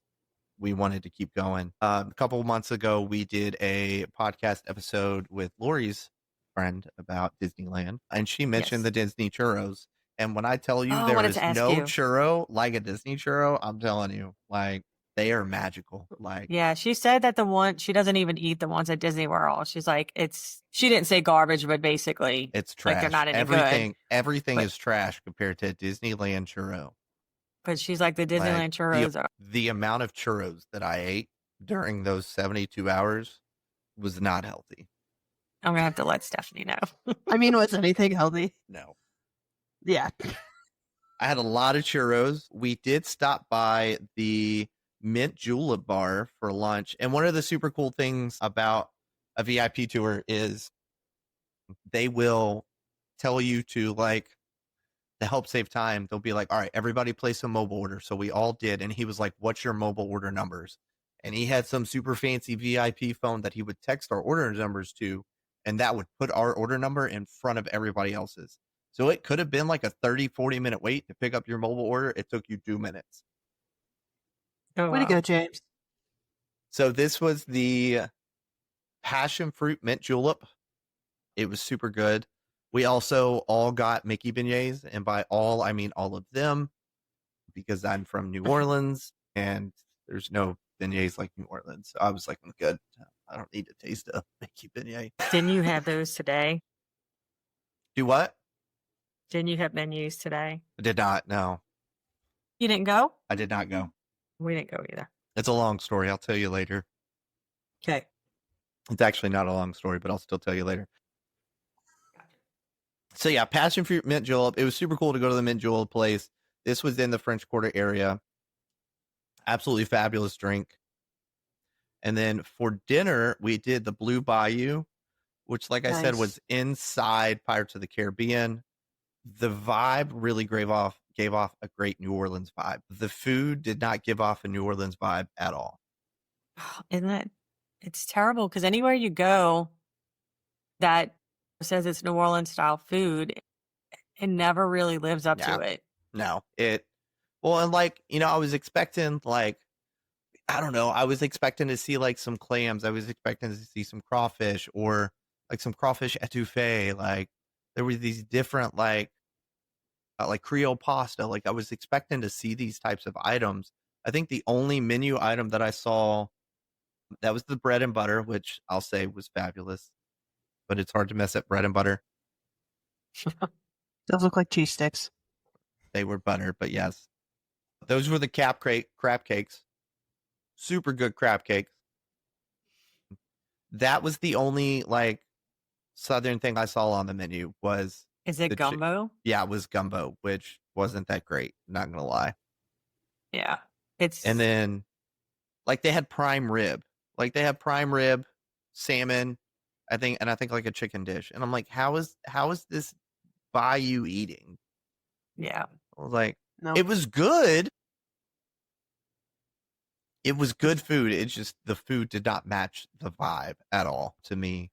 we wanted to keep going. A couple of months ago, we did a podcast episode with Lori's friend about Disneyland, and she mentioned the Disney churros. And when I tell you I there wanted is to ask no you. churro like a Disney churro, I'm telling you, like they are magical. Like Yeah, she said that she doesn't even eat the ones at Disney World. She's like, she didn't say garbage, but basically it's trash. like they're not any good. Everything But- is trash compared to Disneyland churro. But she's like, the Disneyland Like, churros are. the amount of churros that I ate during those 72 hours was not healthy. I'm gonna have to let Stephanie know. I mean, was anything healthy? No. Yeah. I had a lot of churros. We did stop by the Mint Julep bar for lunch. And one of the super cool things about a VIP tour is they will tell you to help save time. They'll be like, all right, everybody place a mobile order. So we all did. And he was like, what's your mobile order numbers? And he had some super fancy VIP phone that he would text our order numbers to. And that would put our order number in front of everybody else's. So it could have been like a 30, 40-minute wait to pick up your mobile order. It took you 2 minutes. Oh, Way to go, James. So this was the passion fruit mint julep. It was super good. We also all got Mickey beignets. And by all, I mean all of them. Because I'm from New Orleans. And there's no beignets like New Orleans. So I was like, I'm good. I don't need to taste a Mickey beignet. Didn't you have those today? Do what? Didn't you have menus today? I did not. No, You didn't go? I did not go. We didn't go either. It's a long story. I'll tell you later. Okay. It's actually not a long story, but I'll still tell you later. So yeah, passion fruit mint julep. It was super cool to go to the mint julep place. This was in the French Quarter area. Absolutely fabulous drink. And then for dinner, we did the Blue Bayou, which, like I said, Nice. was inside Pirates of the Caribbean. The vibe really gave off a great New Orleans vibe. The food did not give off a New Orleans vibe at all. Isn't it? It's terrible because anywhere you go that says it's New Orleans style food, it never really lives up to it. No, and I was expecting I was expecting to see like some clams. I was expecting to see some crawfish or like some crawfish etouffee. Like there were these different like Creole pasta. Like I was expecting to see these types of items. I think the only menu item that I saw that was the bread and butter, which I'll say was fabulous, but it's hard to mess up bread and butter. Those look like cheese sticks. They were butter, but yes, those were the crab cakes. Super good crab cakes. That was the only like southern thing I saw on the menu was. Is it gumbo? Yeah, it was gumbo, which wasn't that great. Not gonna lie. Yeah, and then like they had prime rib, salmon, I think like a chicken dish, and I'm like, how is this Bayou eating? Yeah, I was like, No. It was good. It was good food. It's just the food did not match the vibe at all to me.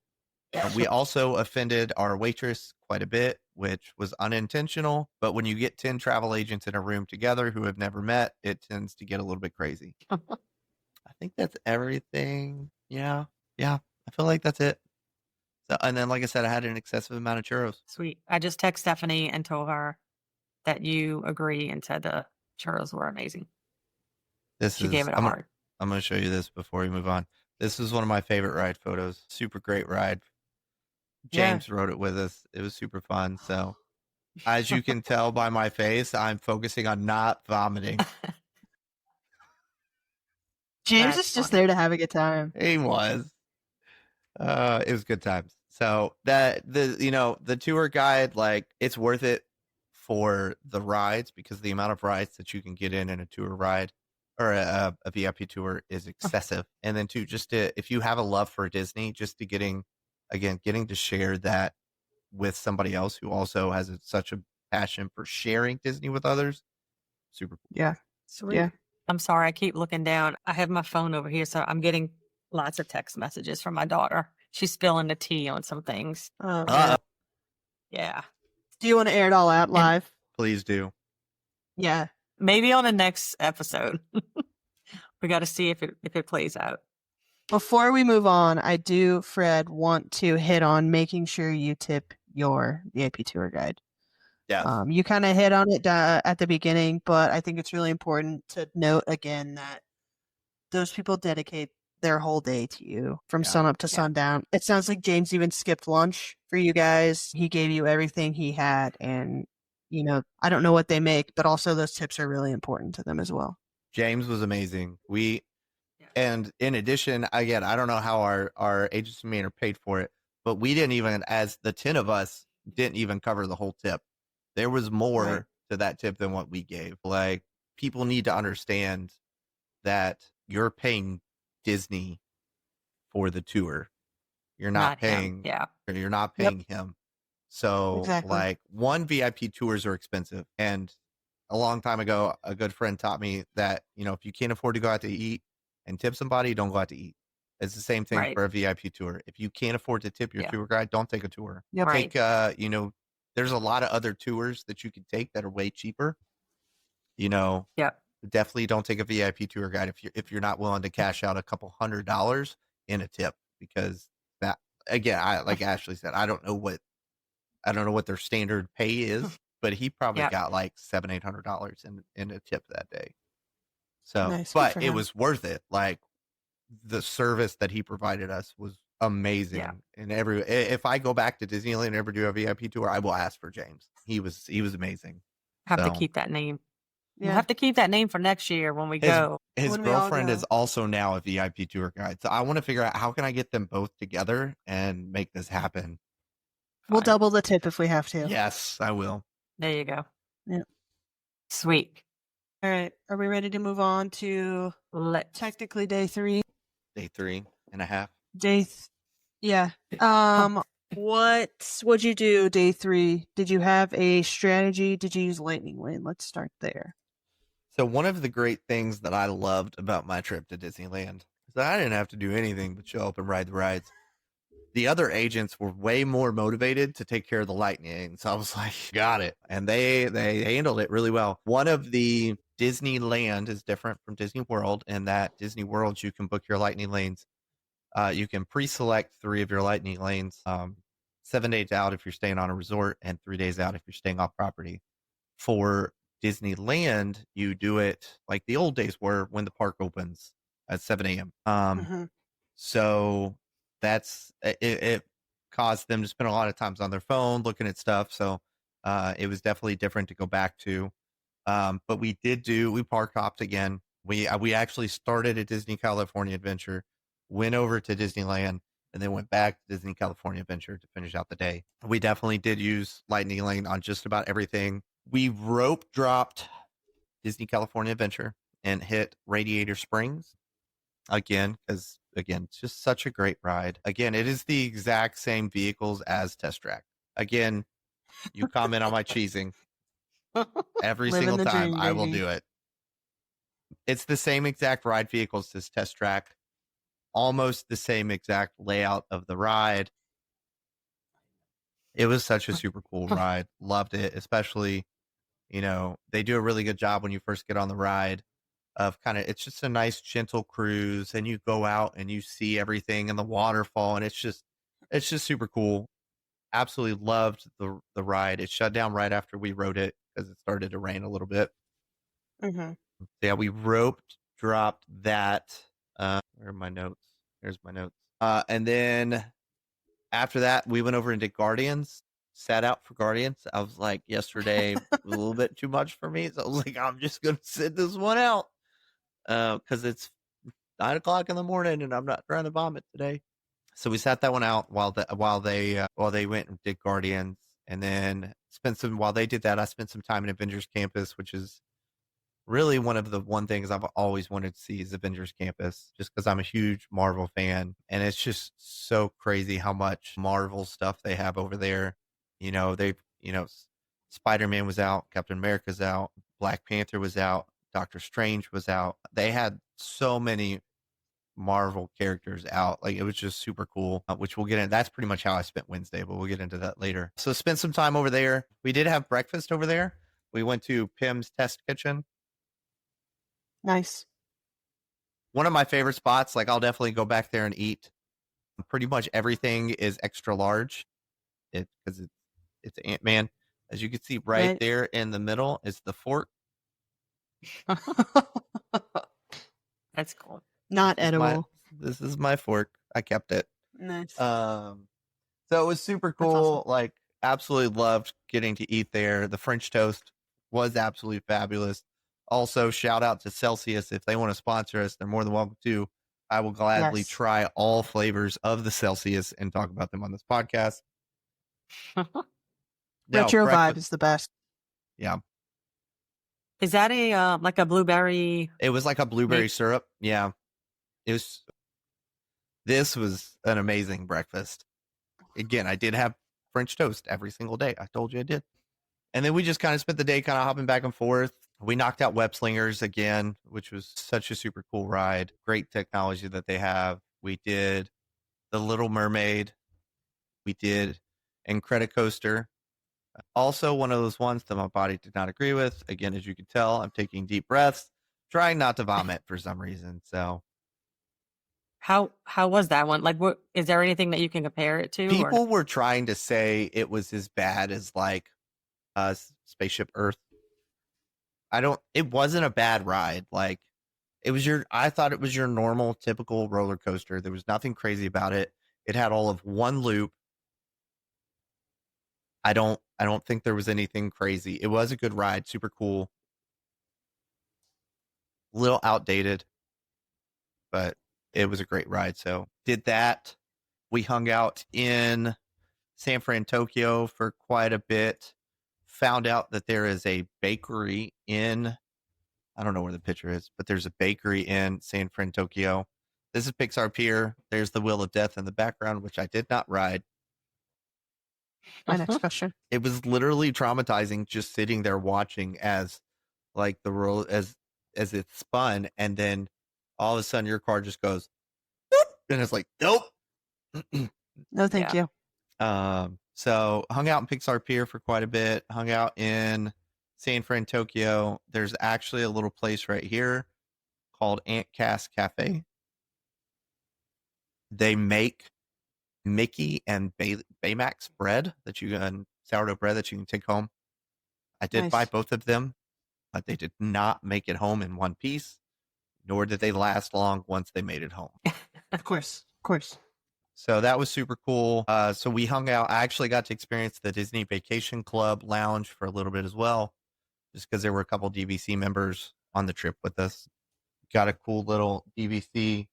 We also offended our waitress quite a bit, which was unintentional. But when you get 10 travel agents in a room together who have never met, it tends to get a little bit crazy. I think that's everything. Yeah. I feel like that's it. So, and then, like I said, I had an excessive amount of churros. Sweet. I just texted Stephanie and told her that you agree and said the churros were amazing. She gave it a heart. I'm going to show you this before we move on. This is one of my favorite ride photos. Super great ride. James wrote it with us. It was super fun. So, as you can tell by my face, I'm focusing on not vomiting. James is just there to have a good time. He was. It was good times. So the tour guide, like, it's worth it for the rides because the amount of rides that you can get in a tour ride or a VIP tour is excessive. And then if you have a love for Disney, just to getting to share that with somebody else who also has such a passion for sharing Disney with others. Super cool. Yeah. Sweet. Yeah. I'm sorry. I keep looking down. I have my phone over here, so I'm getting Lots of text messages from my daughter. She's spilling the tea on some things. Yeah. Yeah. Do you want to air it all out live? Please do. Yeah. Maybe on the next episode. We got to see if it plays out. Before we move on, I do, Fred, want to hit on making sure you tip your VIP tour guide. Yeah. You kind of hit on it at the beginning, but I think it's really important to note again that those people dedicate their whole day to you from sunup to sundown. It sounds like James even skipped lunch for you guys. He gave you everything he had, and I don't know what they make, but also those tips are really important to them as well. James was amazing. And in addition, again, I don't know how our agency manager paid for it, but we didn't even, as the 10 of us, didn't even cover the whole tip. There was more to that tip than what we gave. Like, people need to understand that you're paying Disney for the tour. You're not paying you're not paying him. So like, one, VIP tours are expensive. And a long time ago, a good friend taught me that, if you can't afford to go out to eat and tip somebody, don't go out to eat. It's the same thing for a VIP tour. If you can't afford to tip your tour guide, don't take a tour. Take, there's a lot of other tours that you can take that are way cheaper. Definitely don't take a VIP tour guide if you're not willing to cash out a couple $100 in a tip, because that, again, like Ashley said, I don't know what their standard pay is, but he probably got like $700-800 in a tip that day. So, nice. But it was worth it. Like, the service that he provided us was amazing. And if I go back to Disneyland and ever do a VIP tour, I will ask for James. He was amazing. Have to keep that name. We'll have to keep that name for next year when we go. His girlfriend is also now a VIP tour guide. So I want to figure out, how can I get them both together and make this happen? We'll double the tip if we have to. Yes, I will. There you go. Yeah. Sweet. All right. Are we ready to move on to technically day 3? Day 3.5. Yeah. What'd you do day 3? Did you have a strategy? Did you use lightning lane? Let's start there. So one of the great things that I loved about my trip to Disneyland is that I didn't have to do anything but show up and ride the rides. The other agents were way more motivated to take care of the lightning. So I was like, got it. And they handled it really well. One of the Disneyland is different from Disney World in that Disney World, you can book your lightning lanes. You can pre-select 3 of your lightning lanes, 7 days out if you're staying on a resort, and 3 days out if you're staying off property. For Disneyland, you do it like the old days were, when the park opens at 7 a.m. So that's it caused them to spend a lot of times on their phone looking at stuff. So it was definitely different to go back to. But we park hopped again. We actually started at Disney California Adventure, went over to Disneyland, and then went back to Disney California Adventure to finish out the day. We definitely did use lightning lane on just about everything. We rope dropped Disney California Adventure and hit Radiator Springs again, because it's just such a great ride. Again, it is the exact same vehicles as Test Track. Again, you comment on my cheesing. Every single time I will do it. It's the same exact ride vehicles as Test Track. Almost the same exact layout of the ride. It was such a super cool ride. Loved it. Especially, they do a really good job when you first get on the ride of it's just a nice gentle cruise, and you go out and you see everything in the waterfall, and it's just super cool. Absolutely loved the ride. It shut down right after we rode it because it started to rain a little bit. Yeah, we roped dropped that. Where are my notes? Here's my notes. And then after that, we went over and did Guardians. Sat out for Guardians. I was like, yesterday was a little bit too much for me, so I was like, I'm just gonna sit this one out because it's 9:00 in the morning and I'm not trying to vomit today. So we sat that one out while they went and did Guardians, and then while they did that, I spent some time in Avengers Campus, which is really one of the things I've always wanted to see is Avengers Campus, just because I'm a huge Marvel fan, and it's just so crazy how much Marvel stuff they have over there. Spider-Man was out, Captain America's out, Black Panther was out, Doctor Strange was out. They had so many Marvel characters out. Like, it was just super cool, which we'll get in. That's pretty much how I spent Wednesday, but we'll get into that later. So spent some time over there. We did have breakfast over there. We went to Pim's Test Kitchen. Nice. One of my favorite spots. Like, I'll definitely go back there and eat. Pretty much everything is extra large because it's Ant-Man. As you can see right there in the middle is the fork. That's cool. Not edible. This is my fork. I kept it. Nice. So it was super cool. Awesome. Like, absolutely loved getting to eat there. The French toast was absolutely fabulous. Also, shout out to Celsius. If they want to sponsor us, they're more than welcome to. I will gladly try all flavors of the Celsius and talk about them on this podcast. Retro vibe is the best. Yeah. Is that a like a blueberry? It was like a blueberry syrup. Yeah. This was an amazing breakfast. Again, I did have French toast every single day. I told you I did. And then we just kind of spent the day kind of hopping back and forth. We knocked out Web Slingers again, which was such a super cool ride. Great technology that they have. We did the Little Mermaid. We did Incredicoaster. Also, one of those ones that my body did not agree with. Again, as you can tell, I'm taking deep breaths, trying not to vomit for some reason. So, how was that one? Like, what is there anything that you can compare it to? People were trying to say it was as bad as like Spaceship Earth. It wasn't a bad ride. Like, I thought it was your normal, typical roller coaster. There was nothing crazy about it. It had all of one loop. I don't think there was anything crazy. It was a good ride, super cool. A little outdated, but it was a great ride. So did that. We hung out in San Fran, Tokyo for quite a bit. Found out that there is a bakery in, I don't know where the picture is, but there's a bakery in San Fran, Tokyo. This is Pixar Pier. There's the Wheel of Death in the background, which I did not ride. My next question. It was literally traumatizing just sitting there watching as like the roll as it spun, and then all of a sudden your car just goes boop, and it's like, nope. No, thank you. So hung out in Pixar Pier for quite a bit, hung out in San Fran, Tokyo. There's actually a little place right here called Ant Cast Cafe. They make Mickey and Baymax bread and sourdough bread that you can take home. I did buy both of them, but they did not make it home in one piece, nor did they last long once they made it home. Of course. So that was super cool. So we hung out. I actually got to experience the Disney Vacation Club lounge for a little bit as well, just because there were a couple DVC members on the trip with us. Got a cool little DVC,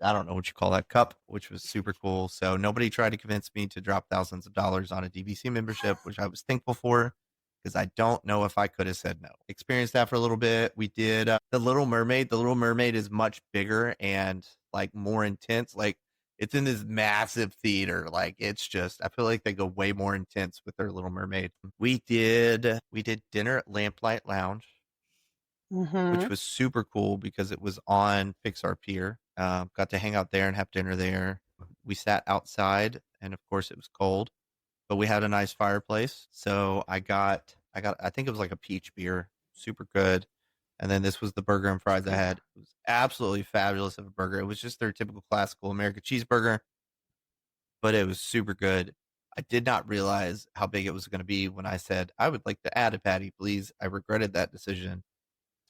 I don't know what you call that, cup, which was super cool. So nobody tried to convince me to drop thousands of dollars on a DVC membership, which I was thankful for, because I don't know if I could have said no. Experienced that for a little bit. We did the Little Mermaid. The Little Mermaid is much bigger and like more intense. Like, it's in this massive theater. Like, it's just, I feel like they go way more intense with their Little Mermaid. We did dinner at Lamplight Lounge, which was super cool because it was on Pixar Pier. Got to hang out there and have dinner there. We sat outside, and of course it was cold, but we had a nice fireplace. So I got, I think it was like a peach beer, super good. And then this was the burger and fries I had. It was absolutely fabulous of a burger. It was just their typical classical American cheeseburger, but it was super good. I did not realize how big it was going to be when I said, I would like to add a patty, please. I regretted that decision,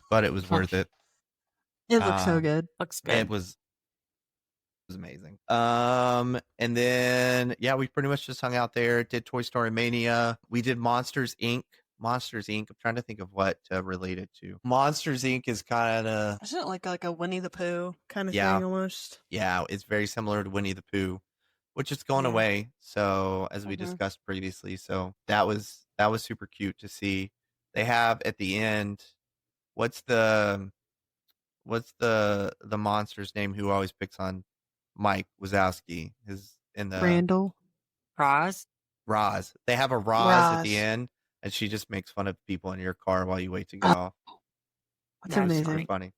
but it was worth it. It looks so good. Looks good. It was amazing. And then, yeah, we pretty much just hung out there, did Toy Story Mania. We did Monsters, Inc. I'm trying to think of what to relate it to. Monsters, Inc. is kind of... Isn't it like a Winnie the Pooh kind of thing almost? Yeah, it's very similar to Winnie the Pooh, which is going away. So, as we discussed previously, so that was super cute to see. They have at the end, what's the monster's name who always picks on Mike Wazowski? Randall? Roz. They have a Roz at the end, and she just makes fun of people in your car while you wait to get off. That's amazing. Super funny.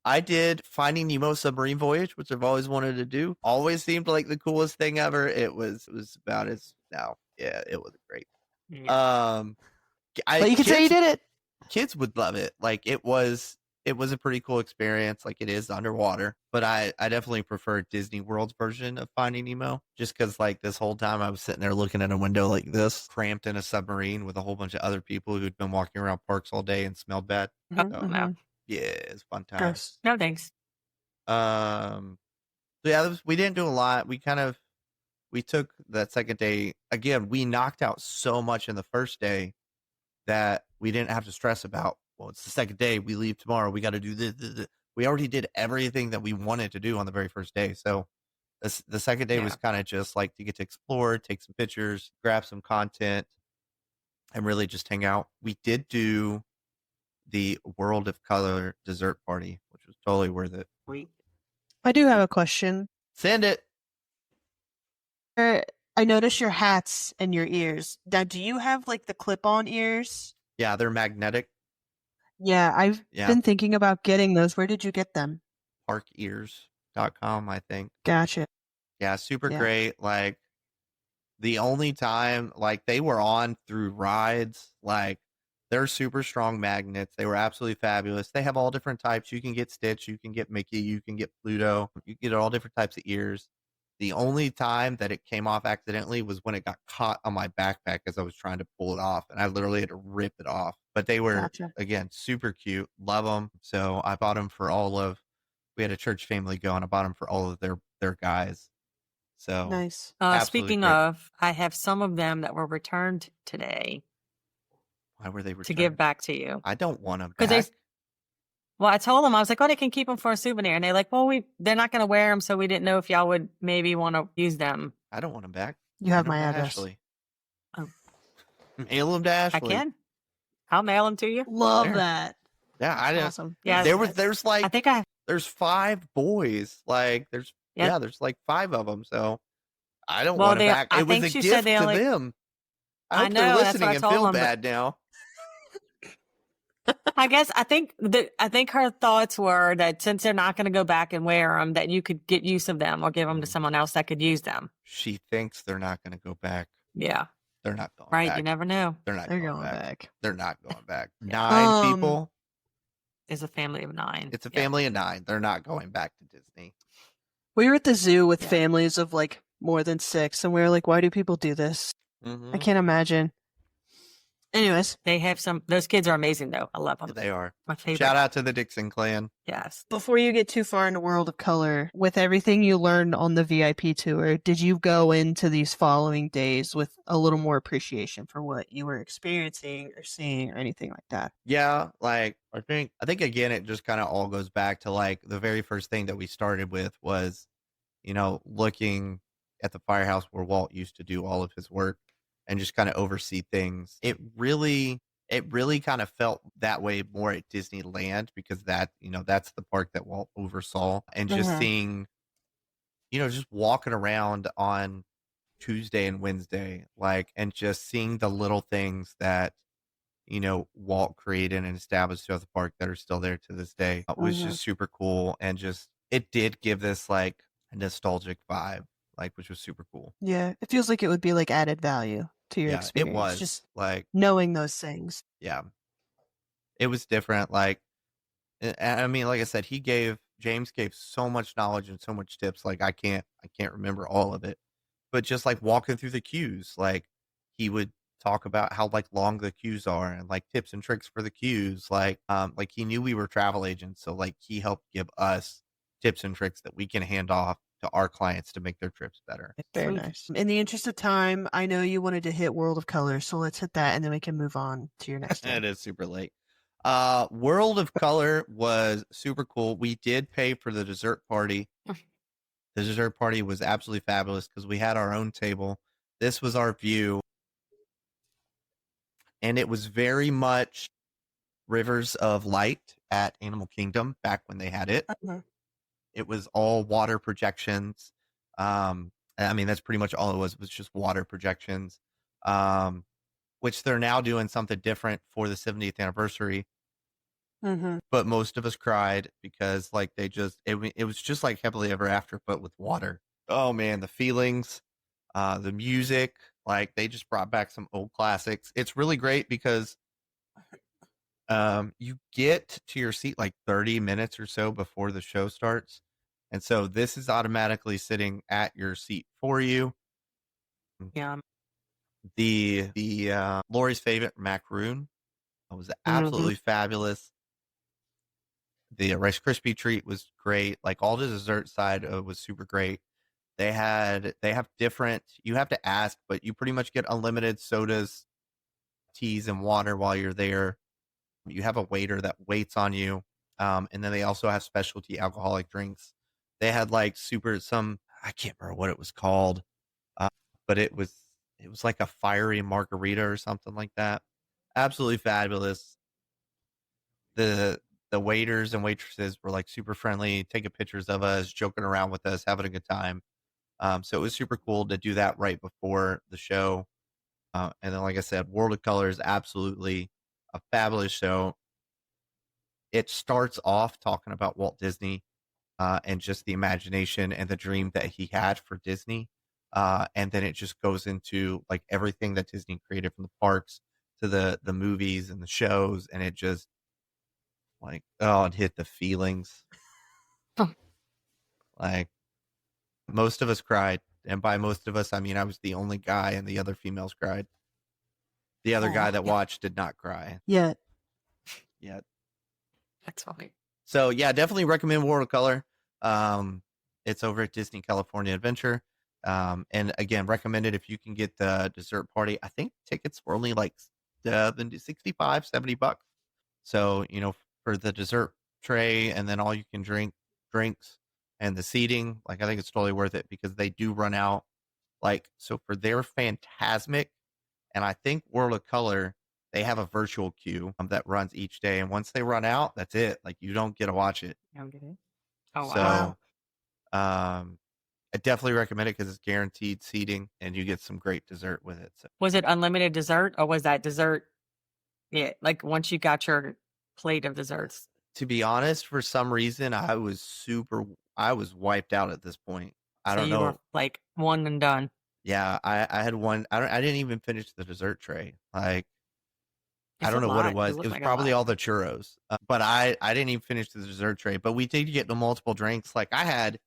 I did Finding Nemo submarine voyage, which I've always wanted to do. Always seemed like the coolest thing ever. It was about as now. Yeah, it was great. Yeah. But you can say you did it. Kids would love it. Like it was a pretty cool experience. Like it is underwater, but I definitely prefer Disney World's version of Finding Nemo, just because like this whole time I was sitting there looking at a window like this, cramped in a submarine with a whole bunch of other people who'd been walking around parks all day and smelled bad. Oh, So, no. yeah, it's fun time. Gross. No thanks. So yeah, we didn't do a lot. We took that second day again. We knocked out so much in the first day that we didn't have to stress about, well, it's the second day. We leave tomorrow. We got to do this. We already did everything that we wanted to do on the very first day. So the second day was kind of just like to get to explore, take some pictures, grab some content, and really just hang out. We did do the World of Color dessert party, which was totally worth it. I do have a question. Send it. I noticed your hats and your ears. Now, do you have like the clip-on ears? Yeah, they're magnetic. Yeah, I've been thinking about getting those. Where did you get them? Parkears.com, I think. Gotcha. Yeah, super great. Like the only time, like they were on through rides, like they're super strong magnets. They were absolutely fabulous. They have all different types. You can get Stitch, you can get Mickey, you can get Pluto, you can get all different types of ears. The only time that it came off accidentally was when it got caught on my backpack as I was trying to pull it off, and I literally had to rip it off. But they were, again, super cute. Love them. So I bought them for we had a church family go, and I bought them for all of their guys. So nice. Speaking of, I have some of them that were returned today. Why were they returned? To give back to you. I don't want them back. Well, I told them, I was like, oh, they can keep them for a souvenir. And they're like, well, they're not going to wear them, so we didn't know if y'all would maybe want to use them. I don't want them back. You have my address. Ashley. Oh. Mail them to Ashley. I can. I'll mail them to you. Love that. Yeah, I didn't. Awesome. Yeah, there's like, there's 5 boys. Like there's like 5 of them. So I don't want them back. It was a gift to them. I hope they're listening and feel bad now. I guess I think her thoughts were that since they're not going to go back and wear them, that you could get use of them or give them to someone else that could use them. She thinks they're not going to go back. Yeah, they're not going right. back. You never know. They're not going back. They're not going back. 9 people. It's a family of 9. It's a family of 9. They're not going back to Disney. We were at the zoo with families of like more than 6, and we were like, why do people do this? I can't imagine. Anyways, they have those kids are amazing though. I love them. They are. My favorite. Shout out to the Dixon clan. Yes. Before you get too far into World of Color, with everything you learned on the VIP tour, did you go into these following days with a little more appreciation for what you were experiencing or seeing or anything like that? Yeah, like I think again, it just kind of all goes back to like the very first thing that we started with was, looking at the firehouse where Walt used to do all of his work and just kind of oversee things. It really kind of felt that way more at Disneyland because that's the park that Walt oversaw, and just seeing, just walking around on Tuesday and Wednesday, like, and just seeing the little things that, Walt created and established throughout the park that are still there to this day was just super cool. And just, it did give this like a nostalgic vibe, like, which was super cool. Yeah. It feels like it would be like added value to your experience. It was just like knowing those things. Yeah. It was different. Like, I mean, like I said, James gave so much knowledge and so much tips. Like I can't remember all of it, but just like walking through the queues, like he would talk about how like long the queues are and like tips and tricks for the queues. Like he knew we were travel agents. So like he helped give us tips and tricks that we can hand off to our clients to make their trips better. Very nice. In the interest of time, I know you wanted to hit World of Color, so let's hit that and then we can move on to your next one. It is super late. World of Color was super cool. We did pay for the dessert party. The dessert party was absolutely fabulous because we had our own table. This was our view. And it was very much Rivers of Light at Animal Kingdom back when they had it. It was all water projections. I mean, that's pretty much all it was just water projections, which they're now doing something different for the 70th anniversary. Mm-hmm. but most of us cried because like it was just like Happily Ever After, but with water. Oh man, the feelings, the music, like they just brought back some old classics. It's really great because you get to your seat like 30 minutes or so before the show starts. And so this is automatically sitting at your seat for you. Yeah. The Lori's favorite macaroon was Mm-hmm. absolutely fabulous. The Rice Krispie treat was great. Like all the dessert side was super great. They have different. You have to ask, but you pretty much get unlimited sodas, teas, and water while you're there. You have a waiter that waits on you, and then they also have specialty alcoholic drinks. They had like I can't remember what it was called, but it was like a fiery margarita or something like that. Absolutely fabulous. The waiters and waitresses were like super friendly, taking pictures of us, joking around with us, having a good time. So it was super cool to do that right before the show. And then, like I said, World of Color is absolutely a fabulous show. It starts off talking about Walt Disney and just the imagination and the dream that he had for Disney. And then it just goes into like everything that Disney created from the parks to the movies and the shows. And it just like, oh, it hit the feelings. Like most of us cried. And by most of us, I mean, I was the only guy and the other females cried. The other guy that watched did not cry Yet. yet. That's funny. So yeah, definitely recommend World of Color. It's over at Disney California Adventure. And again, recommend it if you can get the dessert party. I think tickets were only like 65, $70. So, for the dessert tray and then all you can drinks and the seating, like I think it's totally worth it because they do run out. Like, so for their Fantasmic and I think World of Color, they have a virtual queue that runs each day. And once they run out, that's it. Like you don't get to watch it. You don't get it? Oh, wow. So, I definitely recommend it because it's guaranteed seating and you get some great dessert with it. So Was it unlimited dessert or was that dessert? Yeah. Like once you got your plate of desserts. to be honest, for some reason, I was wiped out at this point. I So don't you know. were like one and done. Yeah, I had one. I didn't even finish the dessert tray. Like I It's don't a know what lot. it was. looked It was like a probably lot. all the churros. But I didn't even finish the dessert tray. But we did get the multiple drinks. Like I had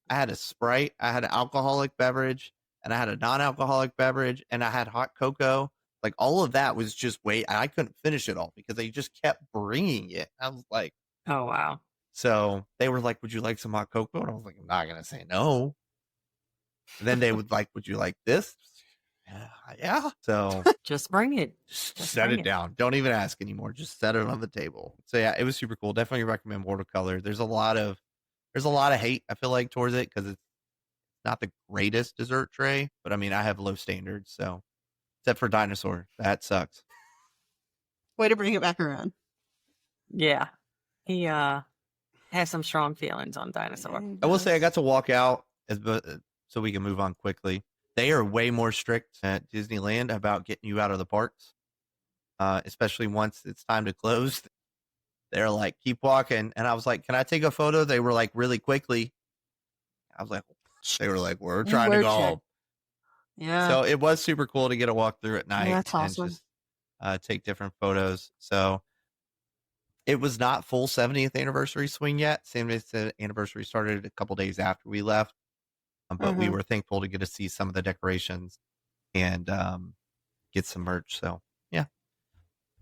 a Sprite, I had an alcoholic beverage, and I had a non-alcoholic beverage, and I had hot cocoa. Like all of that was just wait. I couldn't finish it all because they just kept bringing it. I was like, Oh, wow. so they were like, "Would you like some hot cocoa?" And I was like, "I'm not gonna say no." And then they would like, "Would you like this?" Yeah. So Just bring it. just Just set bring it it. down. Don't even ask anymore. Just set it on the table. So yeah, it was super cool. Definitely recommend Watercolor. There's a lot of hate I feel like towards it because it's not the greatest dessert tray, but I mean I have low standards, so except for dinosaur, that sucks. Way to bring it back around. Yeah. He has some strong feelings on dinosaur. I will say I got to walk out so we can move on quickly. They are way more strict at Disneyland about getting you out of the parks, especially once it's time to close. They're like, keep walking. And I was like, can I take a photo? They were like, really quickly. I was like, they were like, we're trying to go home. Yeah. So it was super cool to get a walk through at night that's awesome. and just take different photos. So it was not full 70th anniversary swing yet. 70th anniversary started a couple days after we left. But we were thankful to get to see some of the decorations and get some merch. So yeah,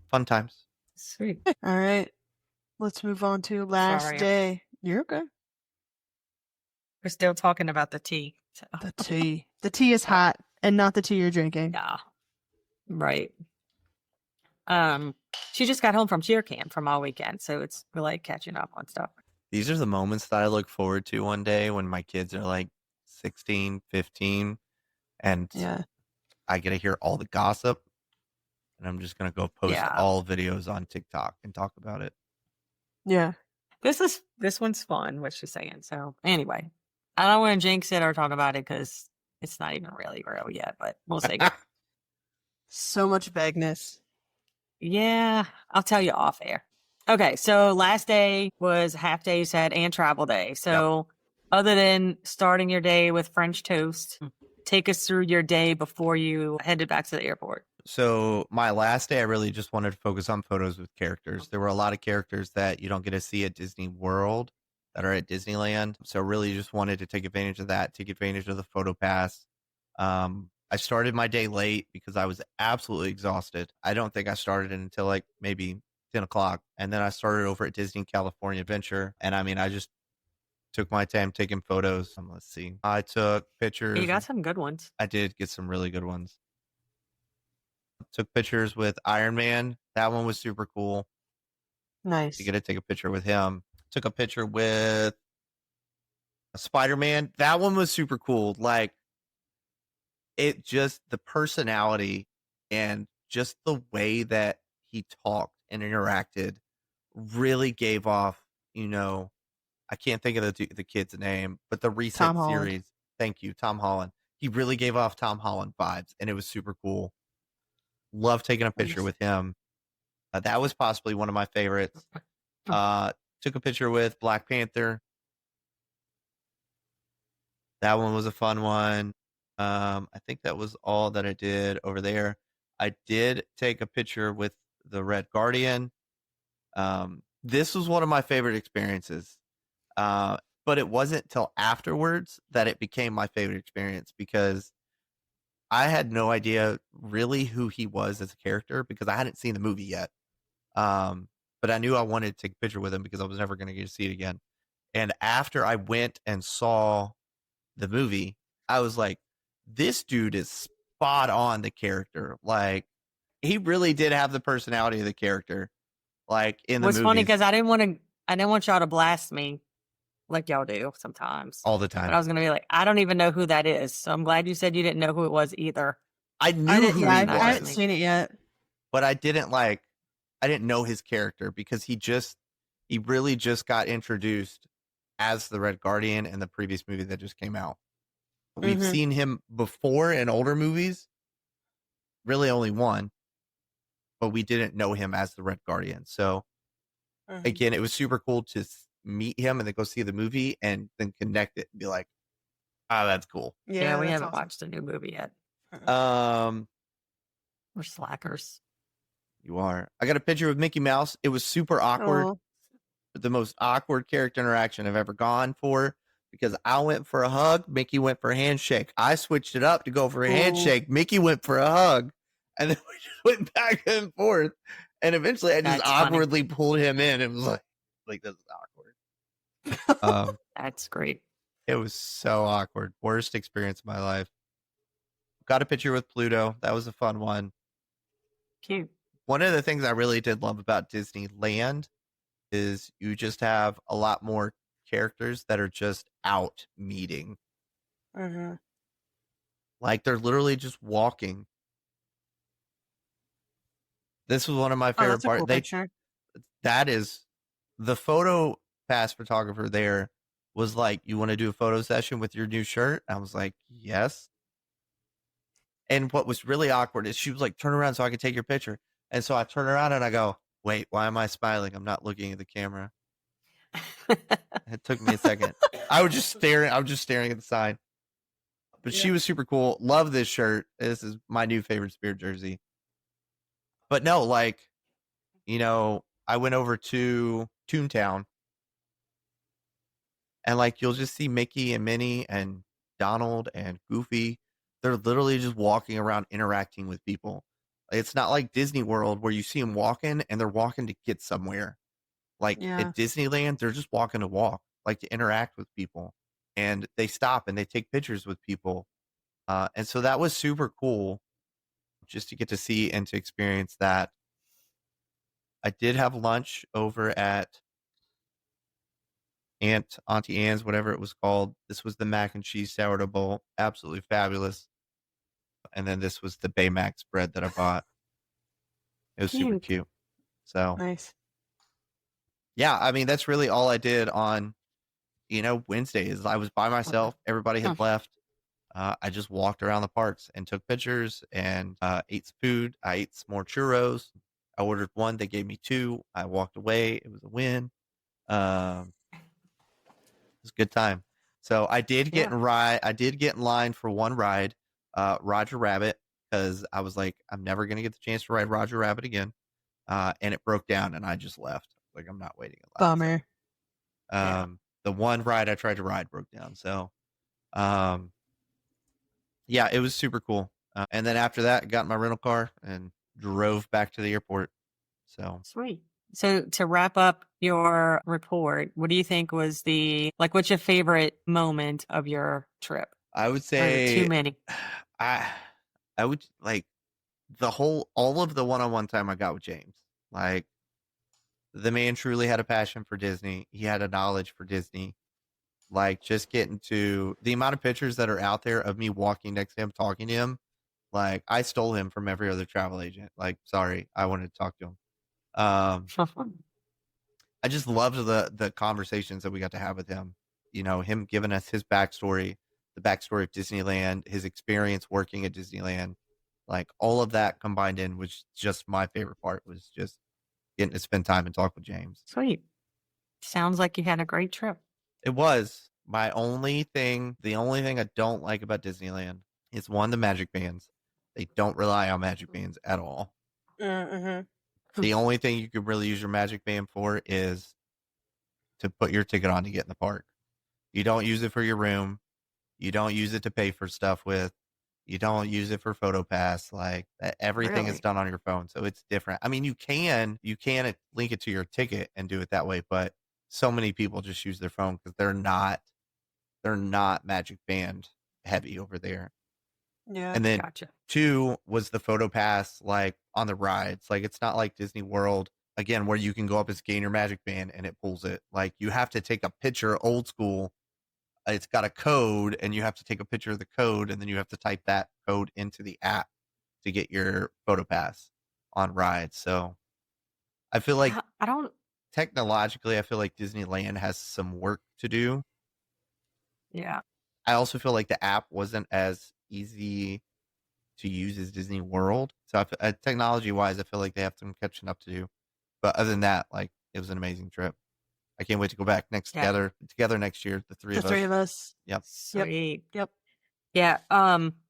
fun times. Sweet. All right. Let's move on to last Sorry. day. You're okay. We're still talking about the tea. So. The tea. The tea is hot and not the tea you're drinking. Yeah. Right. She just got home from cheer camp from all weekend, so it's really catching up on stuff. These are the moments that I look forward to one day when my kids are like 16, 15, and Yeah. I get to hear all the gossip. And I'm just going to go post Yeah. all videos on TikTok and talk about it. Yeah. This one's fun, what she's saying. So anyway, I don't want to jinx it or talk about it because it's not even really real yet, but we'll see. So much vagueness. Yeah, I'll tell you off air. Okay, so last day was half day, you said, and travel day. So other than starting your day with French toast, take us through your day before you headed back to the airport. So my last day, I really just wanted to focus on photos with characters. There were a lot of characters that you don't get to see at Disney World that are at Disneyland. So really just wanted to take advantage of that, take advantage of the photo pass. I started my day late because I was absolutely exhausted. I don't think I started until like maybe 10 o'clock. And then I started over at Disney California Adventure. And I mean, I just took my time taking photos. Let's see. I took pictures. You got some good ones. I did get some really good ones. Took pictures with Iron Man. That one was super cool. Nice. You get to take a picture with him. Took a picture with Spider-Man. That one was super cool. Like, it just, the personality and just the way that he talked and interacted really gave off, I can't think of the kid's name, but the recent Tom Holland. series. Thank you, Tom Holland. He really gave off Tom Holland vibes, and it was super cool. Love taking a picture Nice. with him. That was possibly one of my favorites. Took a picture with Black Panther. That one was a fun one. I think that was all that I did over there. I did take a picture with the Red Guardian. This was one of my favorite experiences. But it wasn't till afterwards that it became my favorite experience because I had no idea really who he was as a character because I hadn't seen the movie yet. But I knew I wanted to take a picture with him because I was never going to get to see it again. And after I went and saw the movie, I was like, this dude is spot on the character. Like, he really did have the personality of the character. Like in the What's movies. funny because I didn't want y'all to blast me like y'all do sometimes. All the time. But I was going to be like, I don't even know who that is. So I'm glad you said you didn't know who it was either. I knew who he was. I haven't seen it yet. But I didn't know his character because he really just got introduced as the Red Guardian in the previous movie that just came out. We've seen him before in older movies, really only one, but we didn't know him as the Red Guardian. So again, it was super cool to meet him and then go see the movie and then connect it and be like, oh, that's cool. Yeah, we haven't watched the new movie yet. We're slackers. You are. I got a picture with Mickey Mouse. It was super awkward. Oh. The most awkward character interaction I've ever gone for because I went for a hug. Mickey went for a handshake. I switched it up to go for a handshake. Mickey went for a hug. And then we just went back and forth. And eventually I just awkwardly pulled him in and was like, this is awkward. That's great. It was so awkward. Worst experience of my life. Got a picture with Pluto. That was a fun one. Cute. One of the things I really did love about Disneyland is you just have a lot more characters that are just out meeting. Like they're literally just walking. This was one of my favorite parts. Cool that is the photo pass photographer there was like, you want to do a photo session with your new shirt? I was like, yes. And what was really awkward is she was like, turn around so I can take your picture. And so I turn around and I go, wait, why am I smiling? I'm not looking at the camera. It took me a second. I was just staring at the sign. But she was super cool. Love this shirt. This is my new favorite Spirit jersey. But no, like, I went over to Toontown. And like, you'll just see Mickey and Minnie and Donald and Goofy. They're literally just walking around interacting with people. It's not like Disney World where you see them walking and they're walking to get somewhere. Like at Disneyland, they're just walking to walk, like to interact with people. And they stop and they take pictures with people. And so that was super cool just to get to see and to experience that. I did have lunch over at Auntie Anne's, whatever it was called. This was the mac and cheese sourdough bowl. Absolutely fabulous. And then this was the Baymax bread that I bought. It was super cute. So nice. Yeah, I mean, that's really all I did on, Wednesday is I was by myself. Everybody had left. I just walked around the parks and took pictures and ate some food. I ate some more churros. I ordered one. They gave me two. I walked away. It was a win. It was a good time. So I did get in line for one ride, Roger Rabbit, because I was like, I'm never gonna get the chance to ride Roger Rabbit again. And it broke down, and I just left. Like, I'm not waiting in line. Bummer. The one ride I tried to ride broke down. So, yeah, it was super cool. And then after that, I got in my rental car and drove back to the airport. So Sweet. So to wrap up your report, what do you think was what's your favorite moment of your trip? I would Or is it say too many? I would like all of the one-on-one time I got with James. Like, the man truly had a passion for Disney. He had a knowledge for Disney. Like, just getting to the amount of pictures that are out there of me walking next to him, talking to him. Like, I stole him from every other travel agent. Like, sorry, I wanted to talk to him. I just loved the conversations that we got to have with him. You know, him giving us his backstory, the backstory of Disneyland, his experience working at Disneyland. Like, all of that combined in was just my favorite part, was just getting to spend time and talk with James. Sweet. Sounds like you had a great trip. It was. The only thing I don't like about Disneyland is, one, the magic bands. They don't rely on magic bands at all. Mm-hmm. The only thing you could really use your magic band for is to put your ticket on to get in the park. You don't use it for your room. You don't use it to pay for stuff with. You don't use it for PhotoPass. Like, everything is Really? done on your phone, so it's different. I mean, you can link it to your ticket and do it that way, but so many people just use their phone because they're not magic band heavy over there. Yeah. And then Gotcha. 2 was the PhotoPass, like, on the rides. Like, it's not like Disney World, again, where you can go up and scan your magic band and it pulls it. Like, you have to take a picture, old school. It's got a code, and you have to take a picture of the code, and then you have to type that code into the app to get your PhotoPass on rides. So I feel like I don't. technologically, I feel like Disneyland has some work to do. Yeah. I also feel like the app wasn't as easy to use as Disney World. So technology wise, I feel like they have some catching up to do. But other than that, like, it was an amazing trip. I can't wait to go back together next year. The three of us. Yep. Sweet. Yep. Yeah.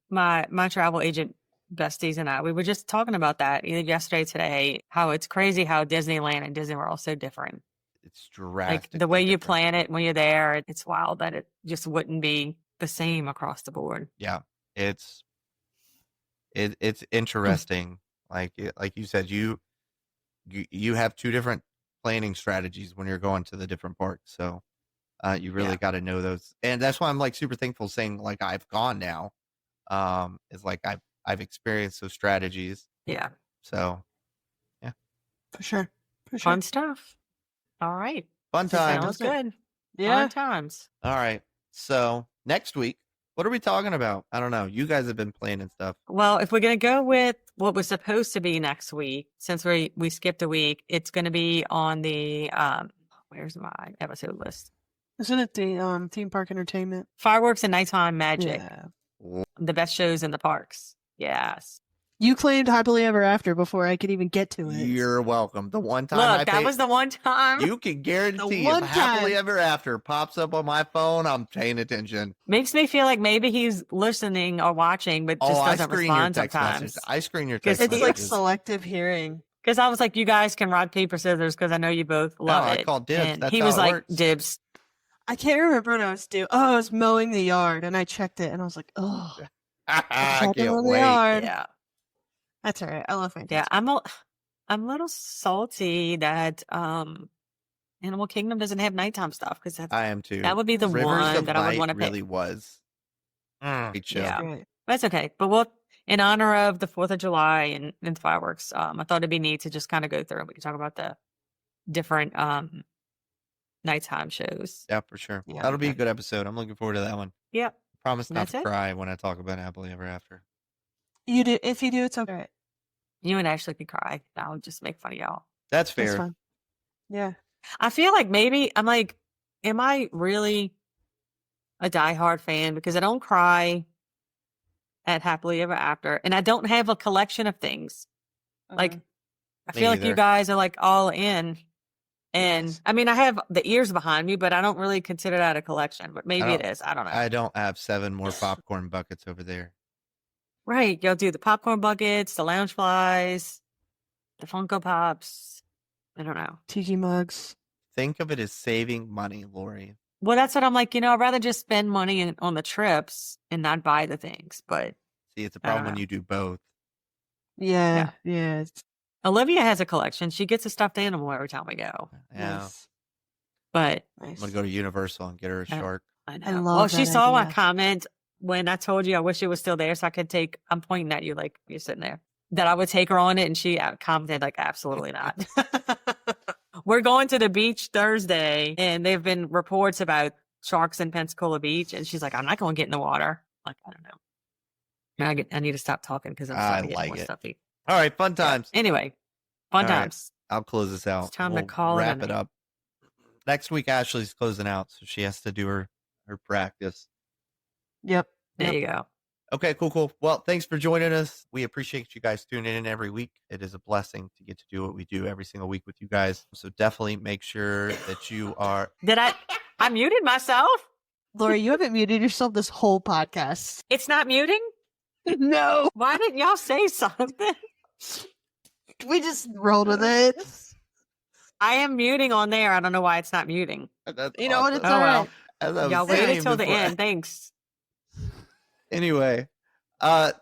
My travel agent besties and I, we were just talking about that either yesterday, today, how it's crazy how Disneyland and Disney World are so different. It's drastic. Like, the way you plan it when you're there, it's wild that it just wouldn't be the same across the board. Yeah. It's interesting. Like you said, you have two different planning strategies when you're going to the different parks. So you really got to know those. And that's why I'm, like, super thankful, saying, like, I've gone now. Is like, I've experienced those strategies. Yeah. So yeah. For sure. Fun stuff. All right. Fun time. Sounds good. Yeah. Fun times. All right. So next week, what are we talking about? I don't know. You guys have been planning stuff. Well, if we're going to go with what was supposed to be next week, since we skipped a week, it's going to be on the, where's my episode list? Isn't it the theme park entertainment? Fireworks and Nighttime Magic. Yeah. The best shows in the parks. Yes. You claimed Happily Ever After before I could even get to it. You're welcome. The one time Look, that was the one time. You can guarantee The one if Happily time. Ever After pops up on my phone, I'm paying attention. Makes me feel like maybe he's listening or watching, but just I doesn't screen your respond text sometimes. messages. I screen your 'Cause text It's like messages. selective hearing. Because I was like, you guys can rock, paper, scissors, because I know you both love I it. called dibs. And That's he how was it like, works. dibs. I can't remember what I was doing. Oh, I was mowing the yard, and I checked it, and I was like, oh. I can't mow the wait. yard. Yeah. That's all right. I love my Yeah. I'm a little salty that Animal Kingdom doesn't have nighttime stuff, because I am too. that would be the Rivers one of that I would Light want to pick. really was. Great show. Yeah. Great. That's okay. But in honor of the 4th of July and fireworks, I thought it'd be neat to just kind of go through and we can talk about the different nighttime shows. Yeah, for sure. Yeah, That'll be a okay. good episode. I'm looking forward to that one. Yep. Promise not That's to it. cry when I talk about Happily Ever After. You do. If you do, it's okay. You and Ashley could cry. I'll just make fun of y'all. That's That's fair. fine. Yeah. I feel like maybe I'm like, am I really a diehard fan? Because I don't cry at Happily Ever After, and I don't have a collection of things. Like, I feel like you guys are like all in. And I mean, I have the ears behind me, but I don't really consider that a collection, but maybe it is. I don't know. I don't have 7 more popcorn buckets over there. Right. You'll do the popcorn buckets, the lounge flies, the Funko Pops. I don't know. Tiki mugs. Think of it as saving money, Lori. Well, that's what I'm like, I'd rather just spend money on the trips and not buy the things. But see, it's a problem when you do both. Yeah. Olivia has a collection. She gets a stuffed animal every time we go. Yeah. Nice. But I'm going to go to Universal and get her a shark. I know. I love well, she that saw my idea. comment when I told you I wish it was still there so I could take, I'm pointing at you like you're sitting there, that I would take her on it. And she commented like, absolutely not. We're going to the beach Thursday and there've been reports about sharks in Pensacola Beach. And she's like, I'm not going to get in the water. Like, I don't know. I need to stop talking because I'm starting to get more stuffy. All right. Fun times. Yeah. Anyway, fun times. Right, I'll close this out. It's time to call it. Wrap it up. Next week, Ashley's closing out. So she has to do her practice. Yep. There you go. Okay, cool. Well, thanks for joining us. We appreciate you guys tuning in every week. It is a blessing to get to do what we do every single week with you guys. So definitely make sure that you are. Did I muted myself? Lori, you haven't muted yourself this whole podcast. It's not muting? No. Why didn't y'all say something? We just rolled with it. I am muting on there. I don't know why it's not muting. You know what? It's Oh, all well. right. Y'all waited till the end. Thanks. Anyway,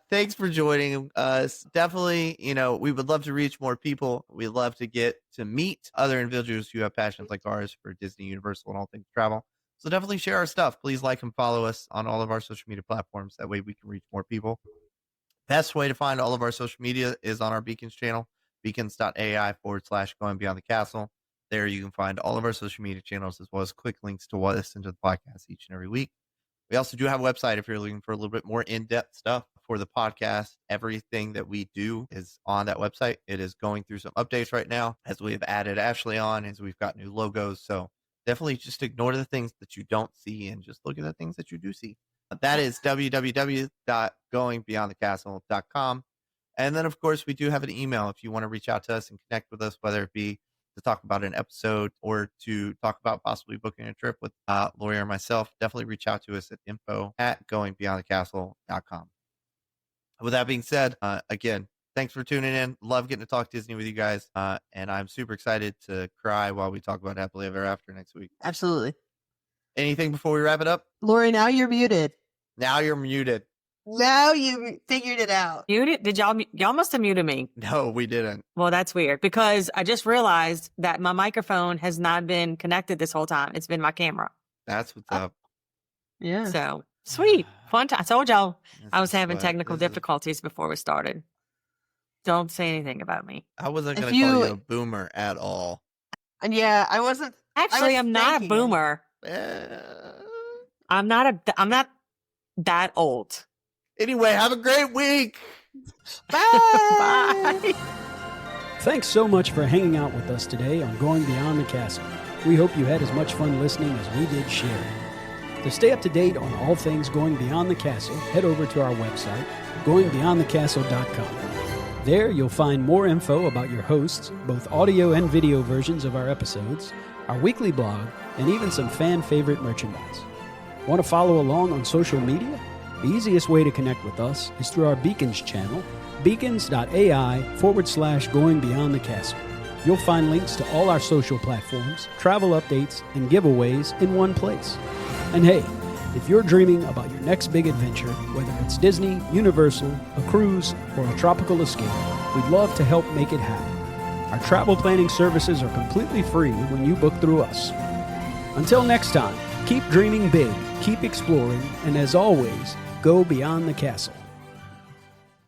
thanks for joining us. Definitely, we would love to reach more people. We'd love to get to meet other individuals who have passions like ours for Disney, Universal, and all things travel. So definitely share our stuff. Please like and follow us on all of our social media platforms. That way we can reach more people. Best way to find all of our social media is on our Beacons channel, beacons.ai/going beyond the castle. There you can find all of our social media channels as well as quick links to listen to the podcast each and every week. We also do have a website if you're looking for a little bit more in-depth stuff for the podcast. Everything that we do is on that website. It is going through some updates right now as we have added Ashley on, as we've got new logos. So definitely just ignore the things that you don't see and just look at the things that you do see. That is www.goingbeyondthecastle.com. And then, of course, we do have an email if you want to reach out to us and connect with us, whether it be to talk about an episode or to talk about possibly booking a trip with Lori or myself. Definitely reach out to us at info@goingbeyondthecastle.com. With that being said, again, thanks for tuning in. Love getting to talk Disney with you guys. And I'm super excited to cry while we talk about Happily Ever After next week. Absolutely. Anything before we wrap it up? Lori, now you're muted. Now you're muted. Now you figured it out. Muted? Did y'all must have muted me. No, we didn't. Well, that's weird because I just realized that my microphone has not been connected this whole time. It's been my camera. That's what's up. Yeah. So sweet. Fun time. I told y'all I was having what- technical this is- difficulties before we started. Don't say anything about me. I wasn't If going to call you- you a boomer at all. And yeah, I wasn't. Actually, I'm not a thinking it. boomer. I'm not that old. Anyway, have a great week. Bye. Bye. Thanks so much for hanging out with us today on Going Beyond the Castle. We hope you had as much fun listening as we did sharing. To stay up to date on all things Going Beyond the Castle, head over to our website, goingbeyondthecastle.com. There you'll find more info about your hosts, both audio and video versions of our episodes, our weekly blog, and even some fan favorite merchandise. Want to follow along on social media? The easiest way to connect with us is through our Beacons channel, beacons.ai/going beyond the castle. You'll find links to all our social platforms, travel updates, and giveaways in one place. And hey, if you're dreaming about your next big adventure, whether it's Disney, Universal, a cruise, or a tropical escape, we'd love to help make it happen. Our travel planning services are completely free when you book through us. Until next time, keep dreaming big, keep exploring, and as always, go beyond the castle.